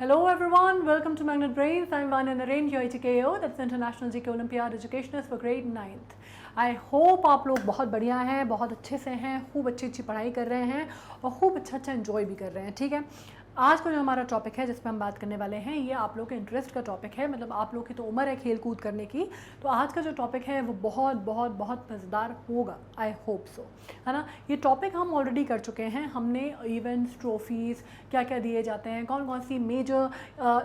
Hello everyone, welcome to Magnet Brains. I'm Vanya Naren, your ITKO, that's International GK Olympiad Educationist for grade 9th. I hope आप लोग बहुत बढ़िया हैं, बहुत अच्छे से हैं, खूब अच्छी अच्छी पढ़ाई कर रहे हैं और खूब अच्छा एंजॉय भी कर रहे हैं, ठीक है। आज का जो हमारा टॉपिक है जिस पे हम बात करने वाले हैं ये आप लोग के इंटरेस्ट का टॉपिक है, मतलब आप लोग की तो उम्र है खेल कूद करने की, तो आज का जो टॉपिक है वो बहुत बहुत बहुत मज़ेदार होगा, आई होप सो, है ना। ये टॉपिक हम ऑलरेडी कर चुके हैं, हमने इवेंट्स, ट्रॉफीज़ क्या क्या दिए जाते हैं, कौन कौन सी मेजर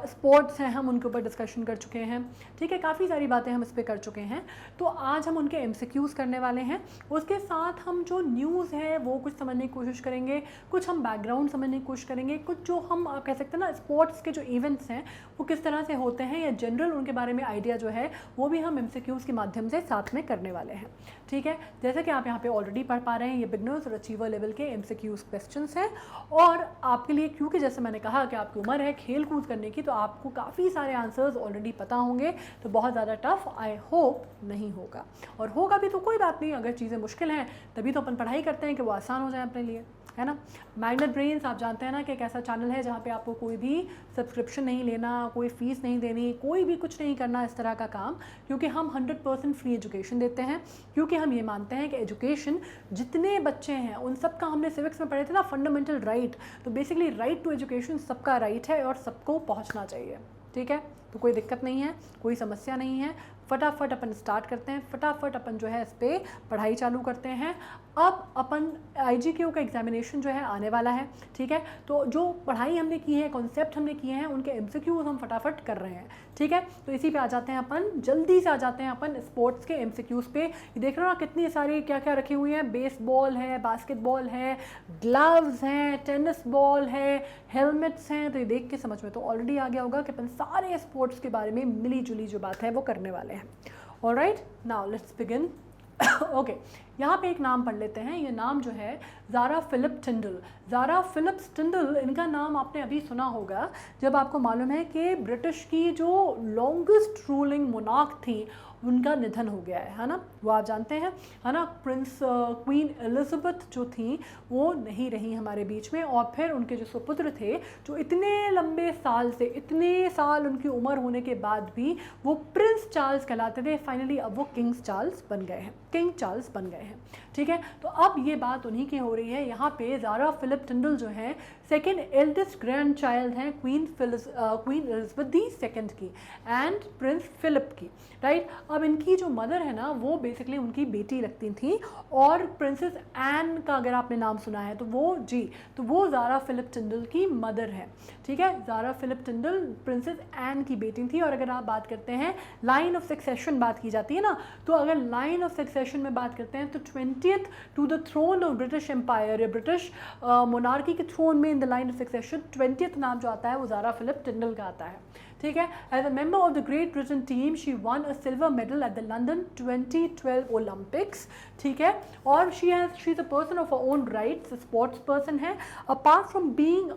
स्पोर्ट्स हैं, हम उनके ऊपर डिस्कशन कर चुके हैं, ठीक है। काफ़ी सारी बातें हम इस पर कर चुके हैं, तो आज हम उनके MCQs करने वाले हैं। उसके साथ हम जो न्यूज़ है वो कुछ समझने की कोशिश करेंगे, कुछ हम बैकग्राउंड समझने की कोशिश करेंगे, कुछ जो हम कह सकते हैं ना स्पोर्ट्स के जो इवेंट्स हैं वो किस तरह से होते हैं या जनरल उनके बारे में आइडिया जो है वो भी हम MCQs के माध्यम से साथ में करने वाले हैं, ठीक है। जैसे कि आप यहाँ पे ऑलरेडी पढ़ पा रहे हैं, ये बिगनर्स और अचीवर लेवल के MCQs क्वेश्चंस हैं और आपके लिए, क्योंकि जैसे मैंने कहा कि आपकी उम्र है खेल कूद करने की, तो आपको काफ़ी सारे आंसर्स ऑलरेडी पता होंगे, तो बहुत ज़्यादा टफ आई होप नहीं होगा, और होगा भी तो कोई बात नहीं। अगर चीज़ें मुश्किल हैं तभी तो अपन पढ़ाई करते हैं कि वो आसान हो जाए अपने लिए, है ना। मैग्नेट ब्रेन्स आप जानते हैं ना कि एक ऐसा चैनल है जहाँ पे आपको कोई भी सब्सक्रिप्शन नहीं लेना, कोई फ़ीस नहीं देनी, कोई भी कुछ नहीं करना इस तरह का काम, क्योंकि हम 100% फ्री एजुकेशन देते हैं, क्योंकि हम ये मानते हैं कि एजुकेशन जितने बच्चे हैं उन सब का, हमने सिविक्स में पढ़े थे ना फंडामेंटल राइट, तो बेसिकली राइट टू एजुकेशन सबका राइट है और सबको पहुँचना चाहिए, ठीक है। तो कोई दिक्कत नहीं है, कोई समस्या नहीं है, फटाफट अपन स्टार्ट करते हैं, फटाफट अपन जो है इस पर पढ़ाई चालू करते हैं। अब अपन IGQ का एग्जामिनेशन जो है आने वाला है, ठीक है, तो जो पढ़ाई हमने की है, कॉन्सेप्ट हमने किए हैं, उनके MCQs हम फटाफट कर रहे हैं, ठीक है। तो इसी पे आ जाते हैं अपन, जल्दी से आ जाते हैं अपन स्पोर्ट्स के MCQs पे। ये देख रहे हो ना कितनी सारी क्या क्या रखी हुई हैं, बेसबॉल है, बास्केटबॉल है, ग्लव्स हैं, टेनिस बॉल है, हेलमेट्स हैं, तो ये देख के समझ में तो ऑलरेडी आ गया होगा कि अपन सारे स्पोर्ट्स के बारे में मिली जुली जो बात है वो करने वाले हैं। Alright, now let's begin. Okay, यहाँ पे एक नाम पढ़ लेते हैं। ये नाम जो है Zara Phillip Tindall, Zara Phillips Tindall, इनका नाम आपने अभी सुना होगा जब आपको मालूम है कि ब्रिटिश की जो लॉन्गेस्ट रूलिंग मोनार्क थी उनका निधन हो गया है ना, वो आप जानते हैं, है ना। क्वीन एलिजाबेथ जो थी वो नहीं रही हमारे बीच में, और फिर उनके जो सुपुत्र थे जो इतने लंबे साल से, इतने साल उनकी उम्र होने के बाद भी वो प्रिंस चार्ल्स कहलाते थे, फाइनली अब वो किंग चार्ल्स बन गए हैं, किंग चार्ल्स बन गए हैं, ठीक है। तो अब ये बात उन्हीं की हो रही है। यहाँ पे ज़ारा फिलिप टिंडल जो है सेकेंड एल्डेस्ट ग्रैंड चाइल्ड हैं क्वीन एलिजाबेथ दी सेकेंड की एंड प्रिंस फिलिप की, राइट। अब इनकी जो मदर है ना वो बेसिकली उनकी बेटी लगती थी, और प्रिंसेस एन का अगर आपने नाम सुना है तो वो जी, तो वो ज़ारा फिलिप टिंडल की मदर है, ठीक है। Zara Phillip Tindall princess Anne की बेटी थी। और अगर आप बात करते हैं लाइन ऑफ सक्सेशन बात की जाती है ना, तो अगर लाइन ऑफ सक्सेशन में बात करते हैं तो 20th to the throne of British empire या ब्रिटिश मोनार्की के थ्रोन में in the line of succession 20th नाम जो आता है वो ज़ारा फिलिप टिंडल का आता है, ठीक है। As a member of the Great Britain team she won a silver medal at the London 2012 Olympics, ठीक है। और she is a person of her own rights, sports person है। Apart from being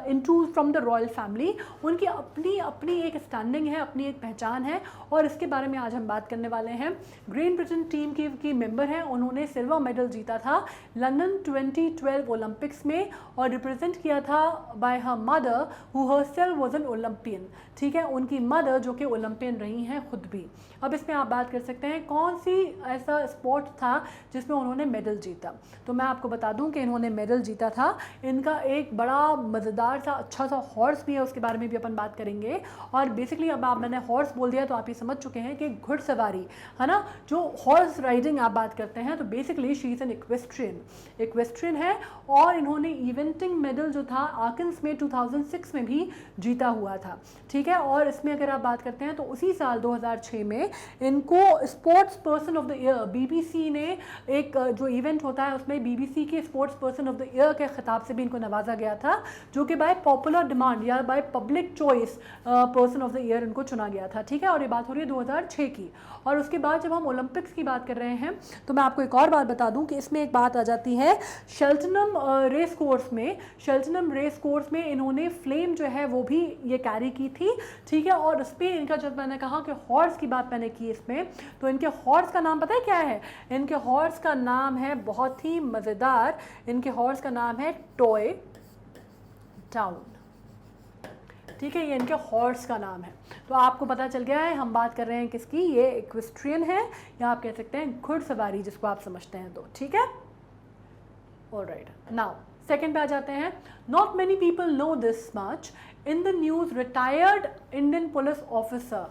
into from the royal family, उनकी अपनी अपनी एक standing है, अपनी एक पहचान है, और इसके बारे में आज हम बात करने वाले हैं। ग्रेट ब्रिटेन टीम की मेंबर हैं, उन्होंने सिल्वर मेडल जीता था लंदन 2012 ओलंपिक्स में और रिप्रेजेंट किया था bye her mother who herself was an Olympian, ठीक है। उनकी मदर जो कि ओलंपियन रही हैं खुद भी। अब इसमें आप बात कर सकते हैं कौन सी ऐसा स्पोर्ट था जिसमें उन्होंने मेडल जीता, तो मैं आपको बता दूं कि इन्होंने मेडल जीता था, इनका एक बड़ा मज़ेदार सा अच्छा सा हॉर्स भी है, उसके बारे में भी अपन बात करेंगे। और बेसिकली अब मैंने हॉर्स बोल दिया तो आप ये समझ चुके हैं कि घुड़सवारी, है ना, जो हॉर्स राइडिंग आप बात करते हैं, तो basically she is an equestrian है। और इन्होंने इवेंटिंग मेडल जो था आकिन्स में 2006 में भी जीता हुआ था, ठीक है। और इसमें अगर आप बात करते हैं तो उसी साल 2006 में इनको sports person of the year, BBC ने एक जो इवेंट होता है उसमें BBC के sports person of the year के खिताब से भी इनको नवाजा गया था, जो कि बाय पॉपुलर डिमांड या by public choice person of the year इनको चुना गया था, ठीक है। और ये बात हो रही है 2006 की। और उसके बाद जब हम ओलंपिक्स की बात कर रहे हैं तो मैं आपको एक और बात बता दूं कि इसमें एक बात आ जाती है शेल्टनम रेस कोर्स में इन्होंने फ्लेम जो है वो भी ये कैरी की थी, ठीक है। और उस पर इनका, जब मैंने कहा कि हॉर्स की बात मैंने की इसमें, तो इनके हॉर्स का नाम पता है क्या है? इनके हॉर्स का नाम है बहुत ही मज़ेदार, इनके हॉर्स का नाम है टॉय टाउन। ठीक है, ये इनके हॉर्स का नाम है। तो आपको पता चल गया है हम बात कर रहे हैं किसकी, ये इक्वेस्ट्रियन है या आप कह सकते हैं घुड़सवारी जिसको आप समझते हैं। तो ठीक है, ऑलराइट। नाउ सेकंड पे आ जाते हैं। Not many people know this much in the news retired Indian police officer,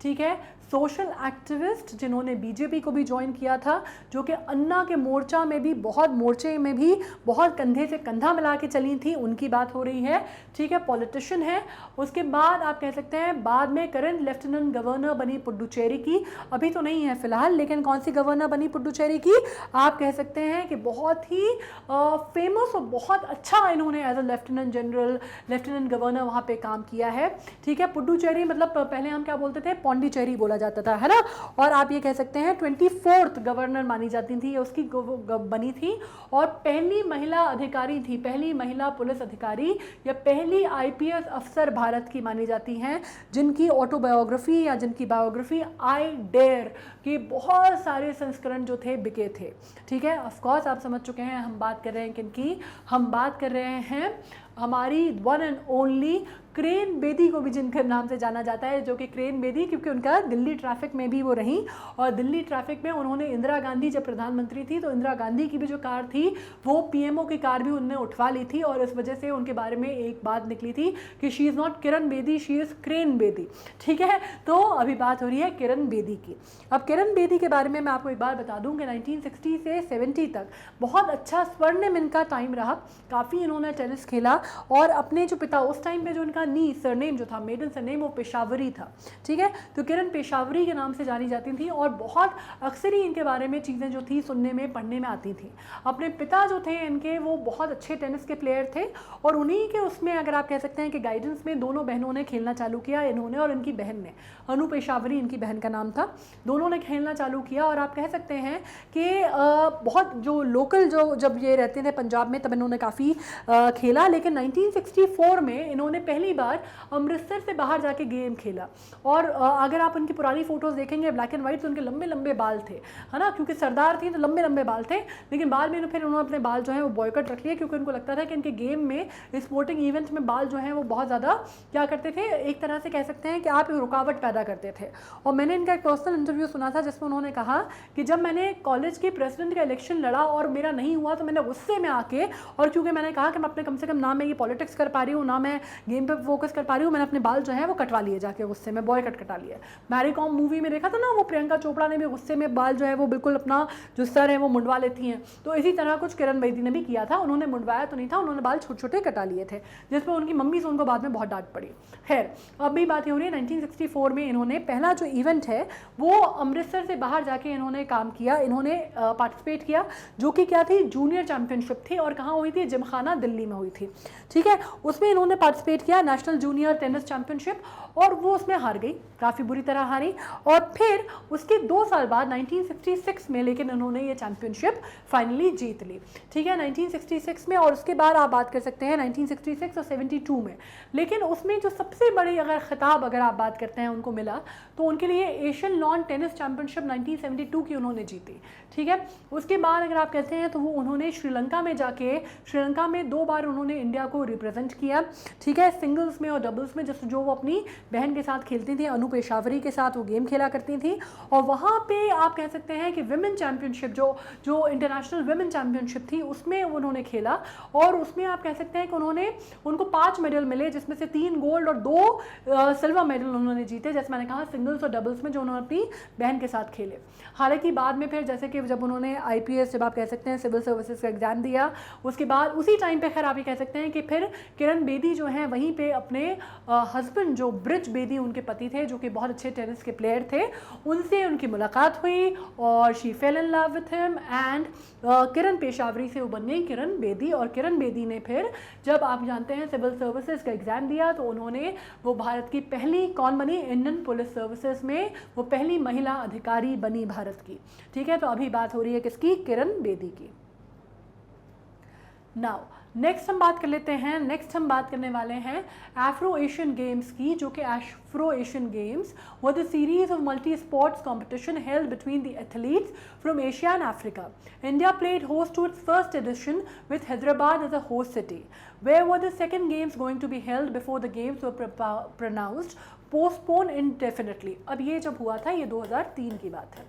ठीक है, सोशल एक्टिविस्ट जिन्होंने बीजेपी को भी ज्वाइन किया था, जो कि अन्ना के मोर्चे में भी बहुत कंधे से कंधा मिला के चली थी, उनकी बात हो रही है। ठीक है, पॉलिटिशियन है। उसके बाद आप कह सकते हैं बाद में करंट लेफ्टिनेंट गवर्नर बनी पुडुचेरी की, अभी तो नहीं है फिलहाल, लेकिन कौन सी गवर्नर बनी पुडुचेरी की, आप कह सकते हैं कि बहुत ही फेमस और बहुत अच्छा इन्होंने एज अ लेफ्टिनेंट गवर्नर वहाँ पे काम किया है। ठीक है, पुडुचेरी मतलब पहले हम क्या बोलते थे, पौंडीचेरी बोला जाता था, है ना। और आप ये कह सकते हैं 24th गवर्नर मानी जाती थी, उसकी बनी थी, और पहली महिला अधिकारी थी, पहली महिला पुलिस अधिकारी या पहली आईपीएस अफसर भारत की मानी जाती हैं, जिनकी ऑटोबायोग्राफी या जिनकी बायोग्राफी आई डेयर के बहुत सारे संस्करण जो थे बिके थे। ठीक है, ऑफ कोर्स आप समझ चुके हैं हम बात कर रहे हैं किनकी, हम बात कर रहे हैं हमारी one and only crane Bedi को भी जिनके नाम से जाना जाता है, जो कि क्रेन बेदी क्योंकि उनका दिल्ली ट्रैफिक में भी वो रही, और दिल्ली ट्रैफिक में उन्होंने इंदिरा गांधी जब प्रधानमंत्री थी तो इंदिरा गांधी की भी जो कार थी वो पीएमओ की कार भी उनने उठवा ली थी, और इस वजह से उनके बारे में एक बात निकली थी कि she is not Kiran Bedi, she is crane Bedi. ठीक है, तो अभी बात हो रही है किरण बेदी की। अब किरण बेदी के बारे में मैं आपको एक बार बता दूं कि 1960 से 70 तक बहुत अच्छा स्वर्णिम इनका टाइम रहा, काफ़ी इन्होंने टेनिस खेला, और अपने जो पिता उस टाइम पे जो इनका सरनेम जो था, मेडन सरनेम, वो पेशावरी था। ठीक है, तो किरण पेशावरी के नाम से जानी जाती थी, और बहुत अक्सर ही इनके बारे में चीज़ें जो थी सुनने में पढ़ने में आती थी। अपने पिता जो थे इनके वो बहुत अच्छे टेनिस के प्लेयर थे, और उन्हीं के उसमें अगर आप कह सकते हैं कि गाइडेंस में दोनों बहनों ने खेलना चालू किया, इन्होंने और इनकी बहन ने, अनु पेशावरी इनकी बहन का नाम था, दोनों ने खेलना चालू किया। और आप कह सकते हैं कि बहुत जो लोकल जो जब ये रहते थे पंजाब में तब इन्होंने काफ़ी खेला, लेकिन 1964 में इन्होंने पहली बार अमृतसर से बाहर जाके गेम खेला। और अगर आप उनकी पुरानी फोटोज देखेंगे ब्लैक एंड वाइट, तो उनके लंबे लंबे बाल थे, है ना, क्योंकि सरदार थी तो लंबे लंबे बाल थे। लेकिन बाद में फिर उन्होंने अपने बाल जो है वो बॉयकट रख लिए, क्योंकि उनको लगता था कि इनके गेम में, स्पोर्टिंग इवेंट में बाल जो है वो बहुत ज़्यादा क्या करते थे, एक तरह से कह सकते हैं कि आप रुकावट पैदा करते थे। और मैंने इनका एक पर्सनल इंटरव्यू सुना था जिसमें उन्होंने कहा कि जब मैंने कॉलेज के प्रेसिडेंट का इलेक्शन लड़ा और मेरा नहीं हुआ, तो मैंने गुस्से में आके, और क्योंकि मैंने कहा कि मैं अपने कम से कम ना मैं ये पॉलिटिक्स कर पा रही हूँ, ना मैं गेम पे फोकस कर पा रही हूँ, मैंने अपने बाल जो है वो कटवा लिए जाके गुस्से में, बॉयकट कटा लिए। मैरी कॉम मूवी में देखा था ना, वो प्रियंका चोपड़ा ने भी गुस्से में बाल जो है वो बिल्कुल अपना जो सर है वो मुंडवा लेती हैं, तो इसी तरह कुछ किरण बेदी ने भी किया था। उन्होंने मुंडवाया तो नहीं था, उन्होंने बाल छोटे छोटे कटा लिए थे, जिसमें उनकी मम्मी से उनको बाद में बहुत डांट पड़ी। खैर, अभी बात हो रही है 1964 में इन्होंने पहला जो इवेंट है वो अमृतसर से बाहर जाके इन्होंने काम किया, इन्होंने पार्टिसिपेट किया, जो कि क्या थी, जूनियर चैंपियनशिप थी, और कहाँ हुई थी, जिमखाना दिल्ली में हुई थी। ठीक है, उसमें इन्होंने पार्टिसिपेट किया, नेशनल जूनियर टेनिस चैंपियनशिप, और वो उसमें हार गई, काफ़ी बुरी तरह हारी। और फिर उसके 2 साल बाद 1966 में लेकिन इन्होंने ये चैंपियनशिप फाइनली जीत ली। ठीक है, 1966 में, और उसके बाद आप बात कर सकते हैं 1966 और 72 में। लेकिन उसमें जो सबसे बड़ी अगर खिताब अगर आप बात करते हैं उनको मिला, तो उनके लिए एशियन लॉन टेनिस चैंपियनशिप 1972 की उन्होंने जीती। ठीक है, उसके बाद अगर आप कहते हैं तो वो उन्होंने श्रीलंका में जाके, श्रीलंका में 2 बार उन्होंने इंडिया को रिप्रेजेंट किया। ठीक है, सिंगल्स में और डबल्स में, जो वो अपनी बहन के साथ खेलती थी, अनु पेशावरी के साथ वो गेम खेला करती थी। और वहाँ पे आप कह सकते हैं कि विमेन चैंपियनशिप जो इंटरनेशनल विमेन चैंपियनशिप थी उसमें उन्होंने खेला, और उसमें आप कह सकते हैं कि उनको 5 मेडल मिले, जिसमें से 3 गोल्ड और 2 सिल्वर मेडल उन्होंने जीते, जैसे मैंने कहा सिंगल्स और डबल्स में, जो उन्होंने अपनी बहन के साथ खेले। हालांकि बाद में फिर जैसे कि जब उन्होंने आईपीएस, जब आप कह सकते हैं सिविल सर्विसेज का एग्जाम दिया, उसके बाद उसी टाइम पे खैर आप ये कह सकते हैं कि फिर किरण बेदी जो हैं वहीं पे अपने हस्बैंड जो ब्रिज बेदी उनके पति थे, जो कि बहुत अच्छे टेनिस के प्लेयर थे, उनसे उनकी मुलाकात हुई, और she fell in love with him, and Kiran Peshawari से वो बन गई किरण बेदी। और किरण बेदी ने फिर जब आप जानते हैं सिविल सर्विसेज का एग्ज़ाम दिया, तो उन्होंने वो भारत की पहली कौन बनी, इंडियन पुलिस सर्विसेज में वो पहली महिला अधिकारी बनी भारत की। ठीक है, तो अभी बात हो रही है किसकी, किरण बेदी की। नाउ नेक्स्ट हम बात कर लेते हैं, नेक्स्ट हम बात करने वाले हैं एफ्रो एशियन गेम्स की, जो कि Afro Asian games were the series of multi sports competition held between the athletes from Asia and Africa. India played host to its first edition with Hyderabad as a host city. Where were the second games going to be held before the games were pronounced postponed indefinitely? अब ये जब हुआ था, ये 2003 की बात है,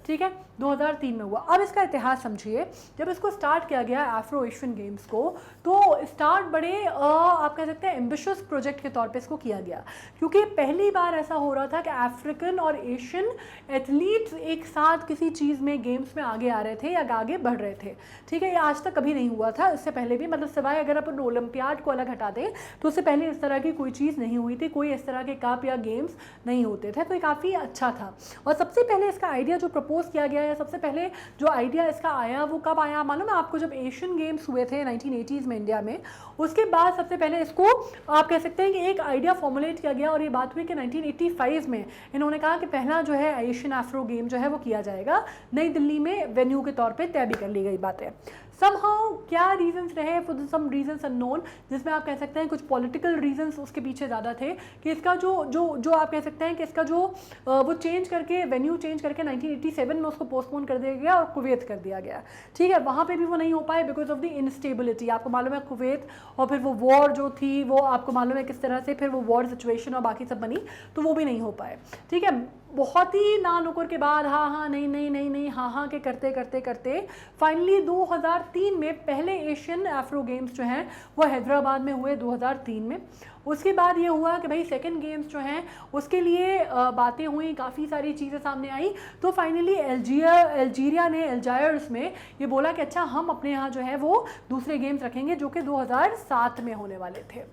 ठीक है, 2003 में हुआ. अब इसका इतिहास समझिए. जब इसको स्टार्ट किया गया एफ्रो एशियन गेम्स को, तो स्टार्ट बड़े आप कह सकते हैं एम्बिशियस प्रोजेक्ट के तौर पे इसको किया गया, क्योंकि पहली बार ऐसा हो रहा था कि अफ्रीकन और एशियन एथलीट्स एक साथ किसी चीज़ में, गेम्स में आगे आ रहे थे या आगे बढ़ रहे थे. ठीक है, ये आज तक कभी नहीं हुआ था. इससे पहले भी, मतलब सिवाय अगर अपन ओलंपियाड को अलग हटा दें तो उससे पहले इस तरह की कोई चीज़ नहीं हुई थी, कोई इस तरह के कप या गेम्स नहीं होते थे. तो ये काफ़ी अच्छा था. और सबसे पहले इसका आइडिया जो प्रपोज किया गया है, सबसे पहले जो आइडिया इसका आया वो कब आया मालूम है आपको? जब एशियन गेम्स हुए थे 1980s में इंडिया में, उसके बाद सबसे पहले इसको आप कह सकते हैं कि एक आइडिया फॉर्मुलेट किया गया. और ये बात हुई कि 1985 में इन्होंने कहा कि पहला जो है एशियन एफ्रो गेम जो है वो किया जाएगा नई दिल्ली में, वेन्यू के तौर पे तय भी कर ली गई बात है. समहाउ क्या रीजंस रहे, फॉर सम रीजंस अननोन, जिसमें आप कह सकते हैं कुछ पॉलिटिकल रीजंस उसके पीछे ज़्यादा थे, कि इसका जो आप कह सकते हैं कि इसका जो वो चेंज करके, वेन्यू चेंज करके 1987 में उसको पोस्टपोन कर दिया गया और कुवैत कर दिया गया. ठीक है, वहाँ पे भी वो नहीं हो पाए बिकॉज ऑफ द इनस्टेबिलिटी. आपको मालूम है कुवैत, और फिर वो वॉर जो थी वो आपको मालूम है किस तरह से फिर वो वॉर सिचुएशन और बाकी सब बनी, तो वो भी नहीं हो पाए. ठीक है, बहुत ही ना नुकुर के बाद हाँ नहीं नहीं नहीं नहीं हाँ के करते करते करते फाइनली 2003 में पहले एशियन एफ्रो गेम्स जो हैं वो हैदराबाद में हुए 2003 में. उसके बाद ये हुआ कि भाई सेकंड गेम्स जो हैं उसके लिए बातें हुई, काफ़ी सारी चीज़ें सामने आई. तो फाइनली अल्जीरिया ने अल्जायर्स में ये बोला कि अच्छा हम अपने यहाँ जो है वो दूसरे गेम्स रखेंगे, जो कि 2007 में होने वाले थे.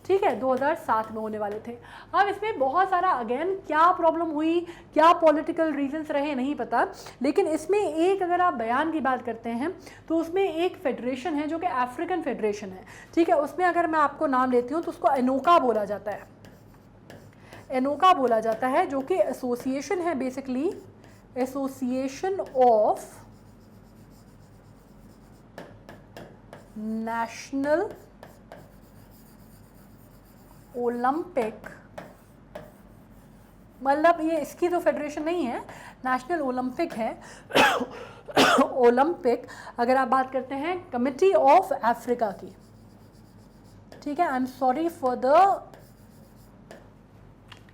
ठीक है, 2007 में होने वाले थे. अब इसमें बहुत सारा अगेन क्या प्रॉब्लम हुई, क्या पॉलिटिकल रीजंस रहे नहीं पता, लेकिन इसमें एक अगर आप बयान की बात करते हैं तो उसमें एक फेडरेशन है जो कि अफ्रीकन फेडरेशन है. ठीक है, उसमें अगर मैं आपको नाम लेती हूँ तो उसको एनोका बोला जाता है. एनोका बोला जाता है, जो कि एसोसिएशन है, basically association of national Olympic, मतलब ये इसकी तो फेडरेशन नहीं है, नेशनल ओलंपिक है. ओलंपिक अगर आप बात करते हैं कमिटी ऑफ अफ्रीका की. ठीक है, I am sorry for the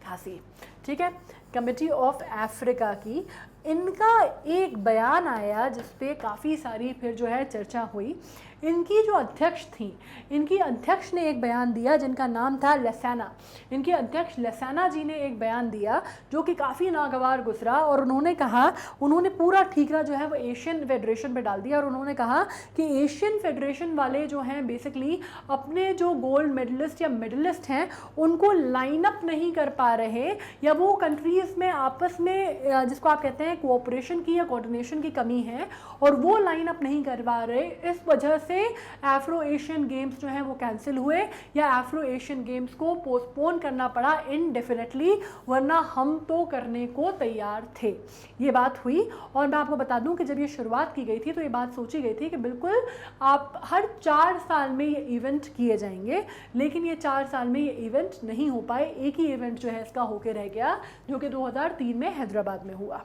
खांसी. ठीक है, कमिटी ऑफ अफ्रीका की, इनका एक बयान आया जिसपे काफ़ी सारी फिर जो है चर्चा हुई. इनकी जो अध्यक्ष थी, इनकी अध्यक्ष ने एक बयान दिया जिनका नाम था लसैना. इनके अध्यक्ष लसैना जी ने एक बयान दिया जो कि काफ़ी नागवार गुजरा, और उन्होंने कहा, उन्होंने पूरा ठीकरा जो है वो एशियन फेडरेशन पे डाल दिया. और उन्होंने कहा कि एशियन फेडरेशन वाले जो हैं बेसिकली अपने जो गोल्ड मेडलिस्ट या मेडलिस्ट हैं उनको लाइन अप नहीं कर पा रहे, या वो कंट्रीज़ में आपस में जिसको आप कहते हैं कोऑपरेशन की या कोऑर्डिनेशन की कमी है, और वो लाइन अप नहीं कर पा रहे. इस वजह से एफ्रो एशियन गेम्स जो हैं वो कैंसिल हुए, या एफ्रो एशियन गेम्स को पोस्टपोन करना पड़ा इनडेफिनेटली, वरना हम तो करने को तैयार थे. ये बात हुई. और मैं आपको बता दूं कि जब ये शुरुआत की गई थी तो ये बात सोची गई थी कि बिल्कुल आप हर 4 साल में ये इवेंट किए जाएंगे, लेकिन ये 4 साल में ये इवेंट नहीं हो पाए. एक ही इवेंट जो है इसका होके रह गया, जो कि 2003 में हैदराबाद में हुआ.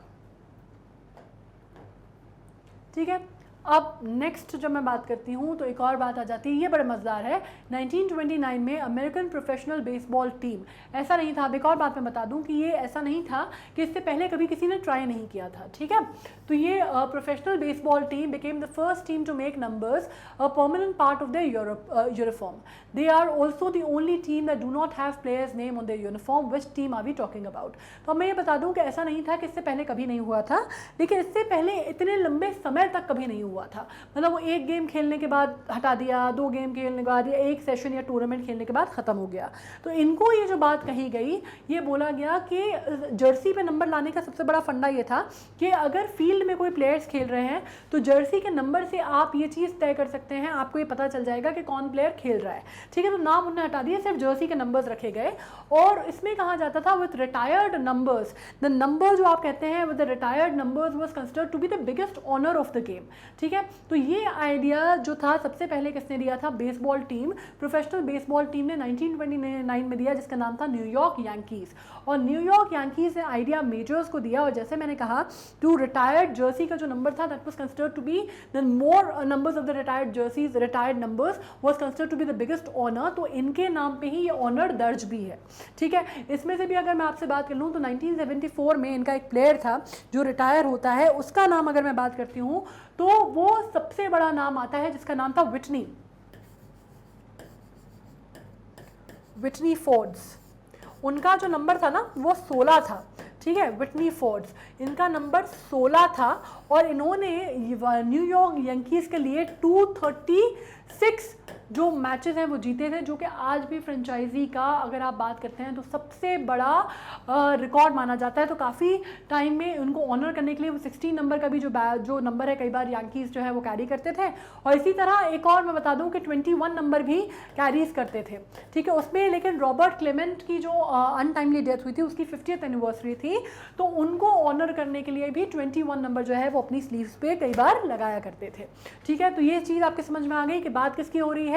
ठीक है, अब नेक्स्ट जब मैं बात करती हूँ तो एक और बात आ जाती है, ये बड़ा मज़ेदार है. 1929 में अमेरिकन प्रोफेशनल बेसबॉल टीम, ऐसा नहीं था, अब एक और बात मैं बता दूँ कि ये ऐसा नहीं था कि इससे पहले कभी किसी ने ट्राई नहीं किया था. ठीक है, तो ये professional baseball team became the first team to make numbers a permanent part of their uniform. They are also the only team that do not have players name on their uniform. Which team are we talking about? तो मैं ये बता दूँ कि ऐसा नहीं था कि इससे पहले कभी नहीं हुआ था, लेकिन इससे पहले इतने लंबे समय तक कभी नहीं हुआ था. मतलब वो एक गेम खेलने के बाद हटा दिया, 2 गेम खेलने के बाद, या एक सेशन या टूर्नामेंट खेलने के बाद ख़त्म हो गया. तो इनको ये जो बात कही गई, ये बोला गया कि जर्सी पे नंबर लाने का सबसे बड़ा फंडा ये था कि अगर फील्ड में कोई प्लेयर्स खेल रहे हैं तो जर्सी के नंबर से आप ये चीज़ तय कर सकते हैं, आपको ये पता चल जाएगा कि कौन प्लेयर खेल रहा है. ठीक है, तो नाम उन्होंने हटा दिए, सिर्फ जर्सी के नंबर्स रखे गए. और इसमें कहा जाता था with retired numbers, the number जो आप कहते हैं with the retired numbers was considered to be the biggest honour of the game. ठीक है। तो ये आइडिया जो था सबसे पहले किसने दिया था, baseball team, professional baseball team ने 1929 में दिया, जिसका नाम था न्यूयॉर्क यांकीज़। और न्यूयॉर्क यांकीज़ ने आइडिया मेजर्स को दिया, और जैसे मैंने कहा टू रिटायर्ड जर्सी का जो नंबर था that was considered to be the more numbers of the retired jerseys, retired numbers was considered to be the biggest honour. तो इनके नाम पे ही ये ऑनर दर्ज भी है, ठीक है। इसमें से भी अगर मैं आपसे बात कर लूँ तो 1974 में इनका एक प्लेयर था जो रिटायर होता है, उसका नाम अगर मैं बात करती हूँ तो वो सबसे बड़ा नाम आता है जिसका नाम था विटनी फोर्ड्स। उनका जो नंबर था ना वो 16 था, ठीक है। विटनी फोर्ड्स, इनका नंबर 16 था, और इन्होंने न्यूयॉर्क यांकीज़ के लिए 236 जो मैचेस हैं वो जीते थे, जो कि आज भी फ्रेंचाइजी का अगर आप बात करते हैं तो सबसे बड़ा रिकॉर्ड माना जाता है। तो काफ़ी टाइम में उनको ऑनर करने के लिए वो 16 नंबर का भी जो नंबर है कई बार यांकीज़ जो है वो कैरी करते थे। और इसी तरह एक और मैं बता दूं कि 21 नंबर भी कैरीज करते थे, ठीक है उसमें। लेकिन रॉबर्ट क्लेमेंट की जो अनटाइमली डेथ हुई थी उसकी 50th एनिवर्सरी थी, तो उनको ऑनर करने के लिए भी 21 नंबर जो है वो अपनी स्लीव्स पे कई बार लगाया करते थे, ठीक है। तो ये चीज़ आपके समझ में आ गई कि बात किसकी हो रही है।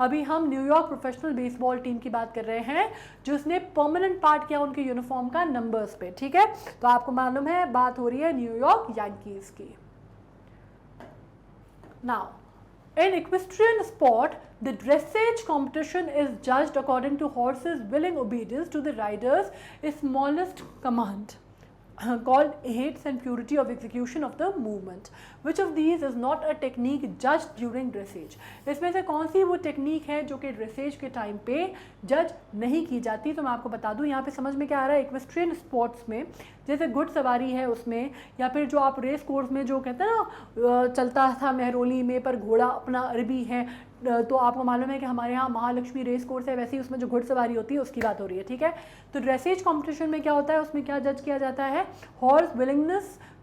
अभी हम न्यूयॉर्क प्रोफेशनल बेसबॉल टीम की बात कर रहे हैं जिसने परमानेंट पार्ट किया उनके यूनिफॉर्म का नंबर्स पे, ठीक है। तो आपको मालूम है बात हो रही है न्यूयॉर्क यांकीज़ की। Now in equestrian sport, the dressage competition is judged according to horses' willing obedience to the rider's smallest command, called aids and purity of execution of the movement. Which of these is not a technique judged during dressage? इसमें से कौन सी वो technique है जो कि dresses के time पे जज नहीं की जाती। तो मैं आपको बता दूं, यहाँ पे समझ में क्या आ रहा है, इक्वेस्ट्रियन स्पोर्ट्स में जैसे घुड़सवारी है उसमें, या फिर जो आप रेस कोर्स में जो कहते हैं ना चलता था मेहरोली में पर घोड़ा अपना अरबी है, तो आपको मालूम है कि हमारे यहाँ महालक्ष्मी रेस कोर्स है, वैसे ही उसमें जो घुड़सवारी होती है उसकी बात हो रही है, ठीक है। तो ड्रेसेज कंपटीशन में क्या होता है, उसमें क्या जज किया जाता है, हॉर्स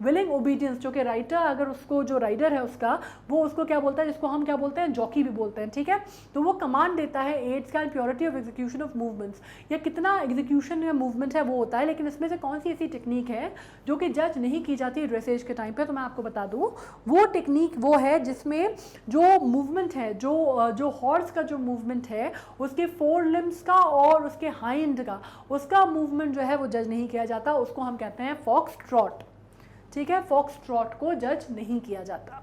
विलिंग ओबीडियंस, जो कि राइटर अगर उसको जो राइडर है उसका वो उसको क्या बोलता है, जिसको हम क्या बोलते हैं, जॉकी भी बोलते हैं, ठीक है। तो वो कमांड देता है एड्स का purity of execution of movements, या कितना एग्जीक्यूशन या मूवमेंट है वो होता है। लेकिन इसमें से कौन सी ऐसी टेक्निक है जो कि जज नहीं की जाती ड्रेसेज के टाइम पे, तो मैं आपको बता दूं वो टेक्निक वो है जिसमें जो मूवमेंट है, जो हॉर्स का जो मूवमेंट है उसके फोर लिम्स का और उसके हाइंड का, उसका मूवमेंट जो है वो जज नहीं किया जाता, उसको हम कहते हैं फॉक्स ट्रॉट, ठीक है। फॉक्स ट्रॉट को जज नहीं किया जाता।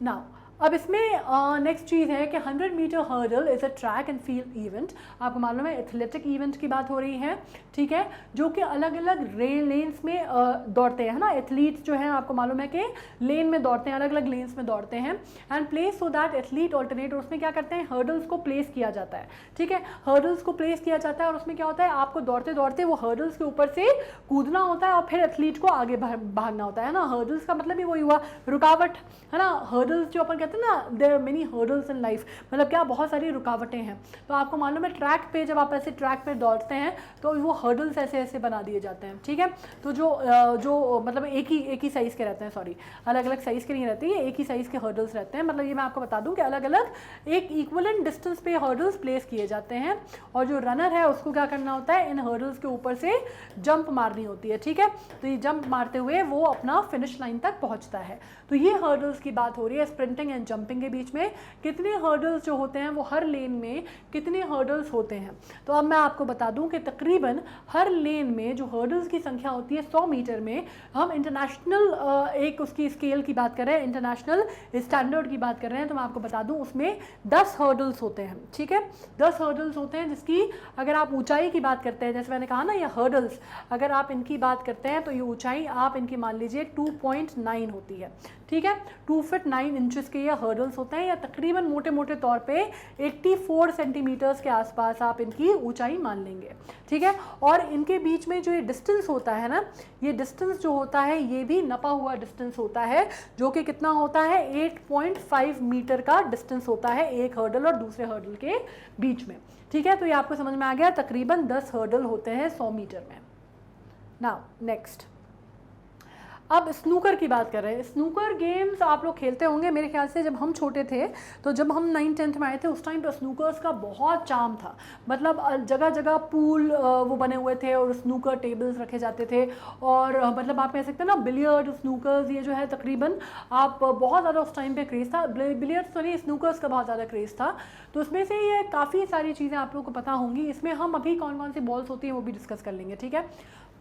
नाउ अब इसमें नेक्स्ट चीज़ है कि 100 metre hurdle is a track and field event. आपको मालूम है एथलेटिक इवेंट की बात हो रही है, ठीक है, जो कि अलग अलग लेन्स में दौड़ते हैं, है ना। एथलीट्स जो हैं आपको मालूम है कि लेन में दौड़ते हैं, अलग अलग लेन्स में दौड़ते हैं, and place so that athlete alternate. और उसमें क्या करते हैं, हर्डल्स को प्लेस किया जाता है, ठीक है। हर्डल्स को प्लेस किया जाता है और उसमें क्या होता है, आपको दौड़ते दौड़ते वो हर्डल्स के ऊपर से कूदना होता है और फिर एथलीट को आगे भागना होता है ना। हर्डल्स का मतलब ही वही हुआ रुकावट, है ना। हर्डल्स जो अपन कहते हैं ना, there are many hurdles in life, मतलब क्या बहुत सारी रुकावटें हैं। तो आपको मालूम है ट्रैक पे जब आप ऐसे ट्रैक पे दौड़ते हैं तो वो हर्डल्स ऐसे ऐसे बना दिए जाते हैं, ठीक है। तो जो मतलब एक ही साइज़ के रहते हैं, सॉरी अलग अलग साइज़ के नहीं रहते, ये एक ही साइज़ के हर्डल्स रहते हैं। मतलब ये मैं आपको बता दूं कि अलग अलग एक इक्वलेंट डिस्टेंस पे हर्डल्स प्लेस किए जाते हैं, और जो रनर है उसको क्या करना होता है, इन हर्डल्स के ऊपर से जंप मारनी होती है, ठीक है। तो ये जंप मारते हुए वो अपना फिनिश लाइन तक पहुँचता है। तो ये हर्डल्स की बात हो रही है। स्प्रिंटिंग एंड जंपिंग के बीच में कितने हर्डल्स जो होते हैं वो हर लेन में कितने हर्डल्स होते हैं, तो अब मैं आपको बता दूं कि तकरीबन हर लेन में जो हर्डल्स की संख्या होती है 100 मीटर में, हम इंटरनेशनल एक उसकी स्केल की बात कर रहे हैं, इंटरनेशनल स्टैंडर्ड की बात कर रहे हैं, तो मैं आपको बता दूं उसमें 10 हर्डल्स होते हैं, ठीक है। 10 हर्डल्स होते हैं, जिसकी अगर आप ऊंचाई की बात करते हैं, जैसे मैंने कहा ना ये हर्डल्स अगर आप इनकी बात करते हैं तो ये ऊंचाई आप इनकी मान लीजिए 2.9 होती है, ठीक है। 2 फीट 9 इंचेस के ये हर्डल्स होते हैं, या तकरीबन मोटे मोटे तौर पे 84 सेंटीमीटर्स के आसपास आप इनकी ऊंचाई मान लेंगे, ठीक है। और इनके बीच में जो ये डिस्टेंस होता है ना, ये डिस्टेंस जो होता है ये भी नपा हुआ डिस्टेंस होता है, जो कि कितना होता है 8.5 मीटर का डिस्टेंस होता है एक हर्डल और दूसरे हर्डल के बीच में, ठीक है। तो ये आपको समझ में आ गया, तकरीबन 10 हर्डल होते हैं 100 मीटर में। नाउ नेक्स्ट, अब स्नूकर की बात कर रहे हैं। स्नूकर गेम्स आप लोग खेलते होंगे, मेरे ख्याल से जब हम छोटे थे, तो जब हम 9th-10th में आए थे उस टाइम पर स्नूकर्स का बहुत चार्म था। मतलब जगह जगह पूल वो बने हुए थे और स्नूकर टेबल्स रखे जाते थे, और मतलब आप कह सकते हैं ना बिलियर्ड स्नूकर्स ये जो है तकरीबन आप बहुत ज़्यादा उस टाइम पे क्रेज़ था। बिलियर्ड्स तो नहीं, स्नूकर्स का बहुत ज़्यादा क्रेज़ था। तो उसमें से ये काफ़ी सारी चीज़ें आप लोगों को पता होंगी। इसमें हम अभी कौन कौन सी बॉल्स होती हैं वो भी डिस्कस कर लेंगे, ठीक है।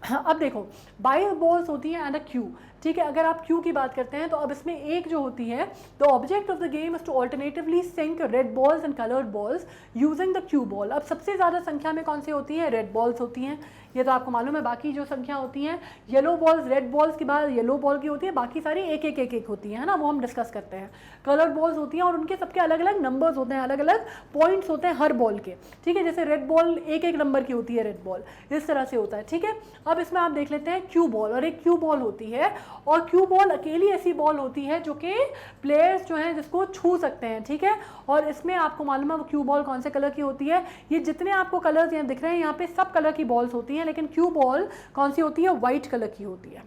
अब देखो 22 बॉल्स होती हैं एंड अ क्यू, ठीक है। अगर आप क्यू की बात करते हैं तो अब इसमें एक जो होती है, the object of the game is to alternatively sink red balls and coloured balls using the cue ball. अब सबसे ज़्यादा संख्या में कौन सी होती है, रेड बॉल्स होती हैं, ये तो आपको मालूम है। बाकी जो संख्या होती हैं येलो बॉल्स, रेड बॉल्स के बाद येलो बॉल की होती है, बाकी सारी एक एक एक एक होती है ना, वो हम डिस्कस करते हैं। कलर्ड बॉल्स होती हैं और उनके सबके अलग अलग नंबर्स होते हैं, अलग अलग पॉइंट्स होते हैं हर बॉल के, ठीक है। जैसे रेड बॉल एक एक नंबर की होती है, रेड बॉल इस तरह से होता है, ठीक है। अब इसमें आप देख लेते हैं क्यू बॉल, और एक क्यू बॉल होती है, और क्यू बॉल अकेली ऐसी बॉल होती है जो कि प्लेयर्स जो हैं जिसको छू सकते हैं, ठीक है। और इसमें आपको मालूम है वो क्यू बॉल कौन से कलर की होती है। ये जितने आपको कलर्स यहाँ दिख रहे हैं यहाँ पे सब कलर की बॉल्स होती हैं, लेकिन क्यू बॉल कौन सी होती है, वाइट कलर की होती है,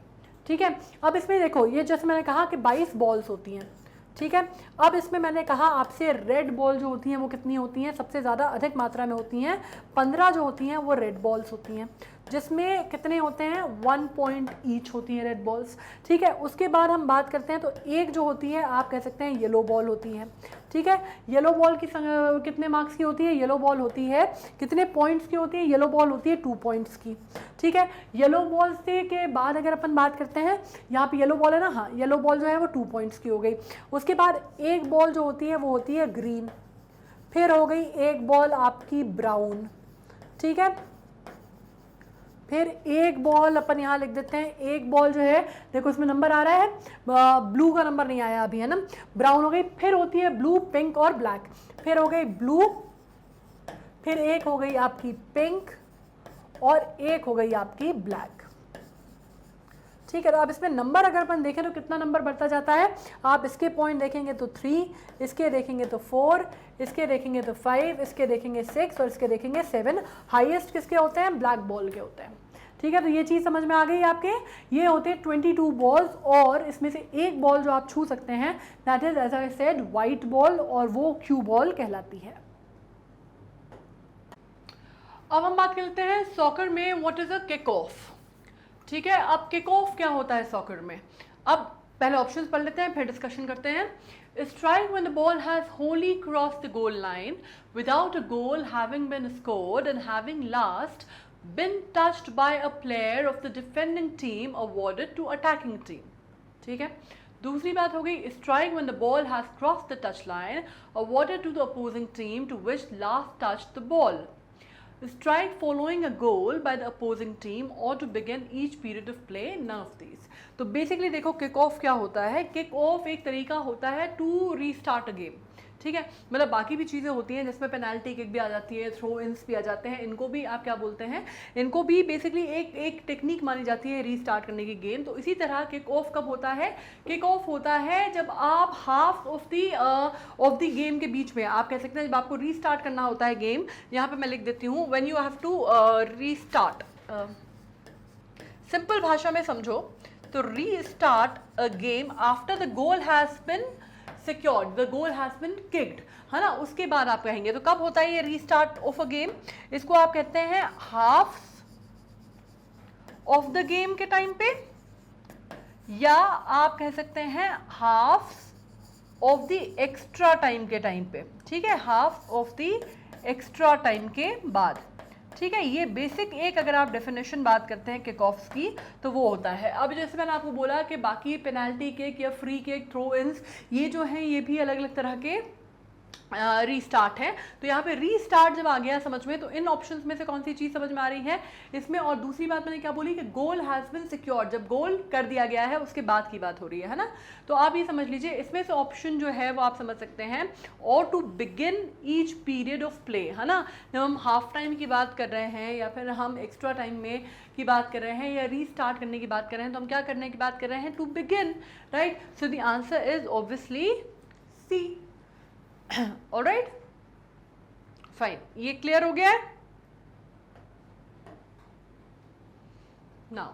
ठीक है। अब इसमें देखो ये जैसे मैंने कहा कि 22 बॉल्स होती हैं, ठीक है। अब इसमें मैंने कहा आपसे रेड बॉल जो होती हैं वो कितनी होती हैं, सबसे ज़्यादा अधिक मात्रा में होती हैं 15 जो होती हैं वो रेड बॉल्स होती हैं, जिसमें कितने होते हैं 1 पॉइंट ईच होती हैं रेड बॉल्स, ठीक है। उसके बाद हम बात करते हैं तो एक जो होती है आप कह सकते हैं येलो बॉल होती है, ठीक है। येलो बॉल की कितने मार्क्स की होती है, येलो बॉल होती है कितने पॉइंट्स की होती है, येलो बॉल होती है 2 पॉइंट्स की, ठीक है। येलो बॉल से के बाद अगर अपन बात करते हैं, यहाँ पे येलो बॉल है ना, हाँ येलो बॉल जो है वो 2 पॉइंट्स की हो गई। उसके बाद एक बॉल जो होती है वो होती है ग्रीन, फिर हो गई एक बॉल आपकी ब्राउन, ठीक है। फिर एक बॉल अपन यहाँ लिख देते हैं, एक बॉल जो है देखो इसमें नंबर आ रहा है, ब्लू का नंबर नहीं आया अभी, है ना, ब्राउन हो गई। फिर होती है ब्लू, पिंक और ब्लैक, फिर हो गई ब्लू, फिर एक हो गई आपकी पिंक, और एक हो गई आपकी ब्लैक, ठीक है। तो अब इसमें नंबर अगर अपन देखें तो कितना नंबर बढ़ता जाता है, आप इसके पॉइंट देखेंगे तो 3, इसके देखेंगे तो 4, इसके देखेंगे तो 5, इसके देखेंगे 6 और इसके देखेंगे 7। हाईएस्ट किसके होते हैं, ब्लैक बॉल के होते हैं, ठीक है। तो ये चीज़ समझ में आ गई आपके। ये होते हैं 22 बॉल्स, और इसमें से एक बॉल जो आप छू सकते हैं that is as I said white ball, और वो क्यू बॉल कहलाती है। अब हम बात करते हैं सॉकर में what is a kick off, ठीक है। अब किक ऑफ क्या होता है सॉकर में, अब पहले ऑप्शंस पढ़ लेते हैं फिर डिस्कशन करते हैं। Strike when the ball has wholly crossed the goal line without a goal having been scored and having last been touched by a player of the defending team awarded to attacking team, ठीक है। दूसरी बात हो गई strike when the ball has crossed the touch line awarded to the opposing team to which last touched the ball. Strike following a goal by the opposing team or to begin each period of play, none of these. तो basically देखो kick off क्या होता है, kick off एक तरीका होता है to restart a game, ठीक है। मतलब बाकी भी चीज़ें होती हैं जिसमें पेनाल्टी किक भी आ जाती है, थ्रो इन्स भी आ जाते हैं, इनको भी आप क्या बोलते हैं, इनको भी बेसिकली एक टेक्निक मानी जाती है रीस्टार्ट करने की गेम। तो इसी तरह किक ऑफ कब होता है, किक ऑफ होता है जब आप हाफ ऑफ द गेम के बीच में, आप कह सकते हैं जब आपको रीस्टार्ट करना होता है गेम। यहाँ पे मैं लिख देती हूँ when you have to restart, simple भाषा में समझो तो restart a game after the goal has been secured, the goal has been kicked, है ना, उसके बाद आप कहेंगे। तो कब होता है ये रीस्टार्ट ऑफ अ गेम, इसको आप कहते हैं हाफ ऑफ द गेम के टाइम पे, या आप कह सकते हैं half of the extra time के टाइम पे, ठीक है, half of the extra time के बाद, ठीक है। ये बेसिक एक अगर आप डेफिनेशन बात करते हैं किक ऑफ्स की तो वो होता है। अब जैसे मैंने आपको बोला कि बाकी पेनाल्टी किक या फ्री किक, थ्रो इन्स, ये जो हैं ये भी अलग अलग तरह के रीस्टार्ट है। तो यहाँ पे रीस्टार्ट जब आ गया समझ में, तो इन ऑप्शंस में से कौन सी चीज़ समझ में आ रही है इसमें। और दूसरी बात मैंने क्या बोली कि गोल हैज़ बिन सिक्योर्ड, जब गोल कर दिया गया है उसके बाद की बात हो रही है ना। तो आप ये समझ लीजिए इसमें से ऑप्शन जो है वो आप समझ सकते हैं और to begin each period of play, है ना। जब हम हाफ टाइम की बात कर रहे हैं या फिर हम एक्स्ट्रा टाइम में की बात कर रहे हैं या रीस्टार्ट करने की बात कर रहे हैं, तो हम क्या करने की बात कर रहे हैं, to begin, right. So the answer is obviously C. Alright, fine, ये क्लियर हो गया है। Now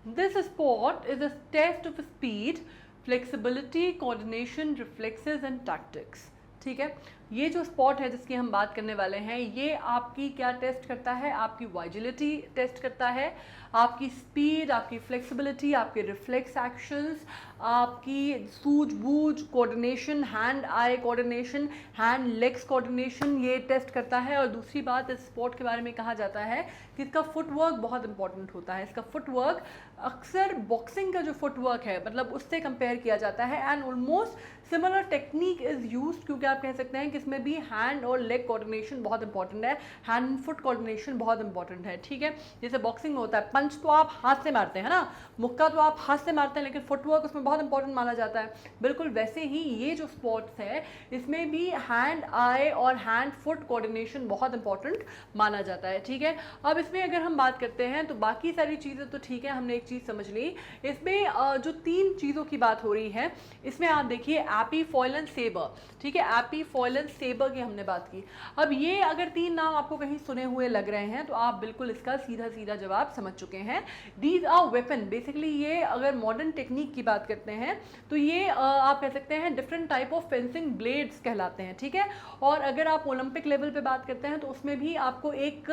This sport is a test of speed, flexibility, coordination, reflexes and tactics. ठीक है, ये जो स्पॉट है जिसकी हम बात करने वाले हैं, ये आपकी क्या टेस्ट करता है, आपकी वाइजिलिटी टेस्ट करता है, आपकी स्पीड, आपकी फ्लेक्सिबिलिटी, आपके रिफ्लेक्स एक्शंस, आपकी सूझबूझ, coordination, hand eye coordination, hand legs coordination, ये टेस्ट करता है। और दूसरी बात, इस स्पोर्ट के बारे में कहा जाता है कि इसका फुटवर्क बहुत इंपॉर्टेंट होता है। इसका फुटवर्क अक्सर बॉक्सिंग का जो फुटवर्क है मतलब उससे कंपेयर किया जाता है, and almost similar technique is used, क्योंकि आप कह सकते हैं कि इसमें भी हैंड और लेग कोऑर्डिनेशन बहुत इंपॉर्टेंट है, हैंड एंड फुट कोऑर्डिनेशन बहुत इंपॉर्टेंट है। ठीक है, जैसे बॉक्सिंग में होता है पंच तो आप हाथ से मारते हैं ना, मुक्का तो आप हाथ से मारते हैं, लेकिन फुटवर्क उसमें बहुत इंपॉर्टेंट माना जाता है। बिल्कुल वैसे ही ये जो स्पोर्ट्स है इसमें भी हैंड आई और हैंड फुट कोऑर्डिनेशन बहुत इंपॉर्टेंट माना जाता है। ठीक है, अब इसमें अगर हम बात करते हैं तो बाकी सारी चीज़ें तो ठीक है, हमने एक चीज़ समझ ली। इसमें जो 3 चीज़ों की बात हो रही है, इसमें आप देखिए एपी, फॉयल एंड सेबर। ठीक है, एपी, फॉयल एंड सेबर की हमने बात की। अब ये अगर 3 नाम आपको कहीं सुने हुए लग रहे हैं तो आप बिल्कुल इसका सीधा सीधा जवाब समझ चुके हैं। दीज आर वेपन, बेसिकली ये अगर मॉडर्न टेक्निक की बात करते हैं तो ये आप कह सकते हैं different type of fencing blades कहलाते हैं। ठीक है, और अगर आप ओलंपिक लेवल पे बात करते हैं तो उसमें भी आपको एक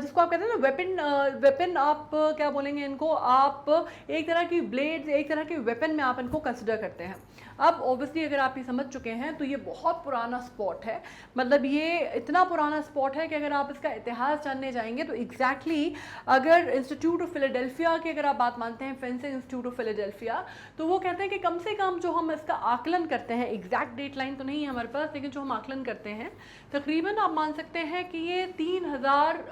जिसको आप कहते हैं ना वेपन आप क्या बोलेंगे इनको, आप एक तरह की ब्लेड्स, एक तरह के वेपन में आप इनको कंसिडर करते हैं। अब ऑब्वियसली अगर आप ये समझ चुके हैं तो ये बहुत पुराना स्पोर्ट है, मतलब ये इतना पुराना स्पोर्ट है कि अगर आप इसका इतिहास जानने जाएंगे तो एग्जैक्टली अगर इंस्टीट्यूट ऑफ फिलाडेल्फिया की अगर आप बात मानते हैं, फेंसिंग इंस्टीट्यूट ऑफ फिलाडेल्फिया, तो वो कहते हैं कि कम से कम जो हम इसका आकलन करते हैं, एग्जैक्ट डेट लाइन तो नहीं है हमारे पास, लेकिन जो हम आकलन करते हैं तकरीबन आप मान सकते हैं कि ये 3000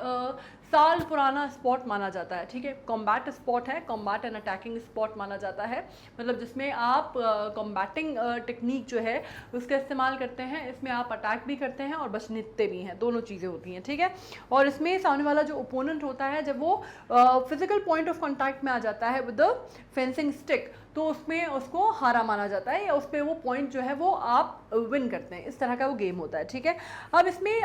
साल पुराना स्पॉट माना जाता है। ठीक है, कॉम्बैट स्पॉट है, कॉम्बैट एंड अटैकिंग स्पॉट माना जाता है, मतलब जिसमें आप कॉम्बैटिंग टेक्निक जो है उसका इस्तेमाल करते हैं, इसमें आप अटैक भी करते हैं और बचते भी हैं, दोनों चीज़ें होती हैं। ठीक है, और इसमें सामने वाला जो ओपोनेंट होता है जब वो फिजिकल पॉइंट ऑफ कॉन्टैक्ट में आ जाता है विद द फेंसिंग स्टिक, तो उसमें उसको हारा माना जाता है, या उस पर वो पॉइंट जो है वो आप विन करते हैं, इस तरह का वो गेम होता है। ठीक है, अब इसमें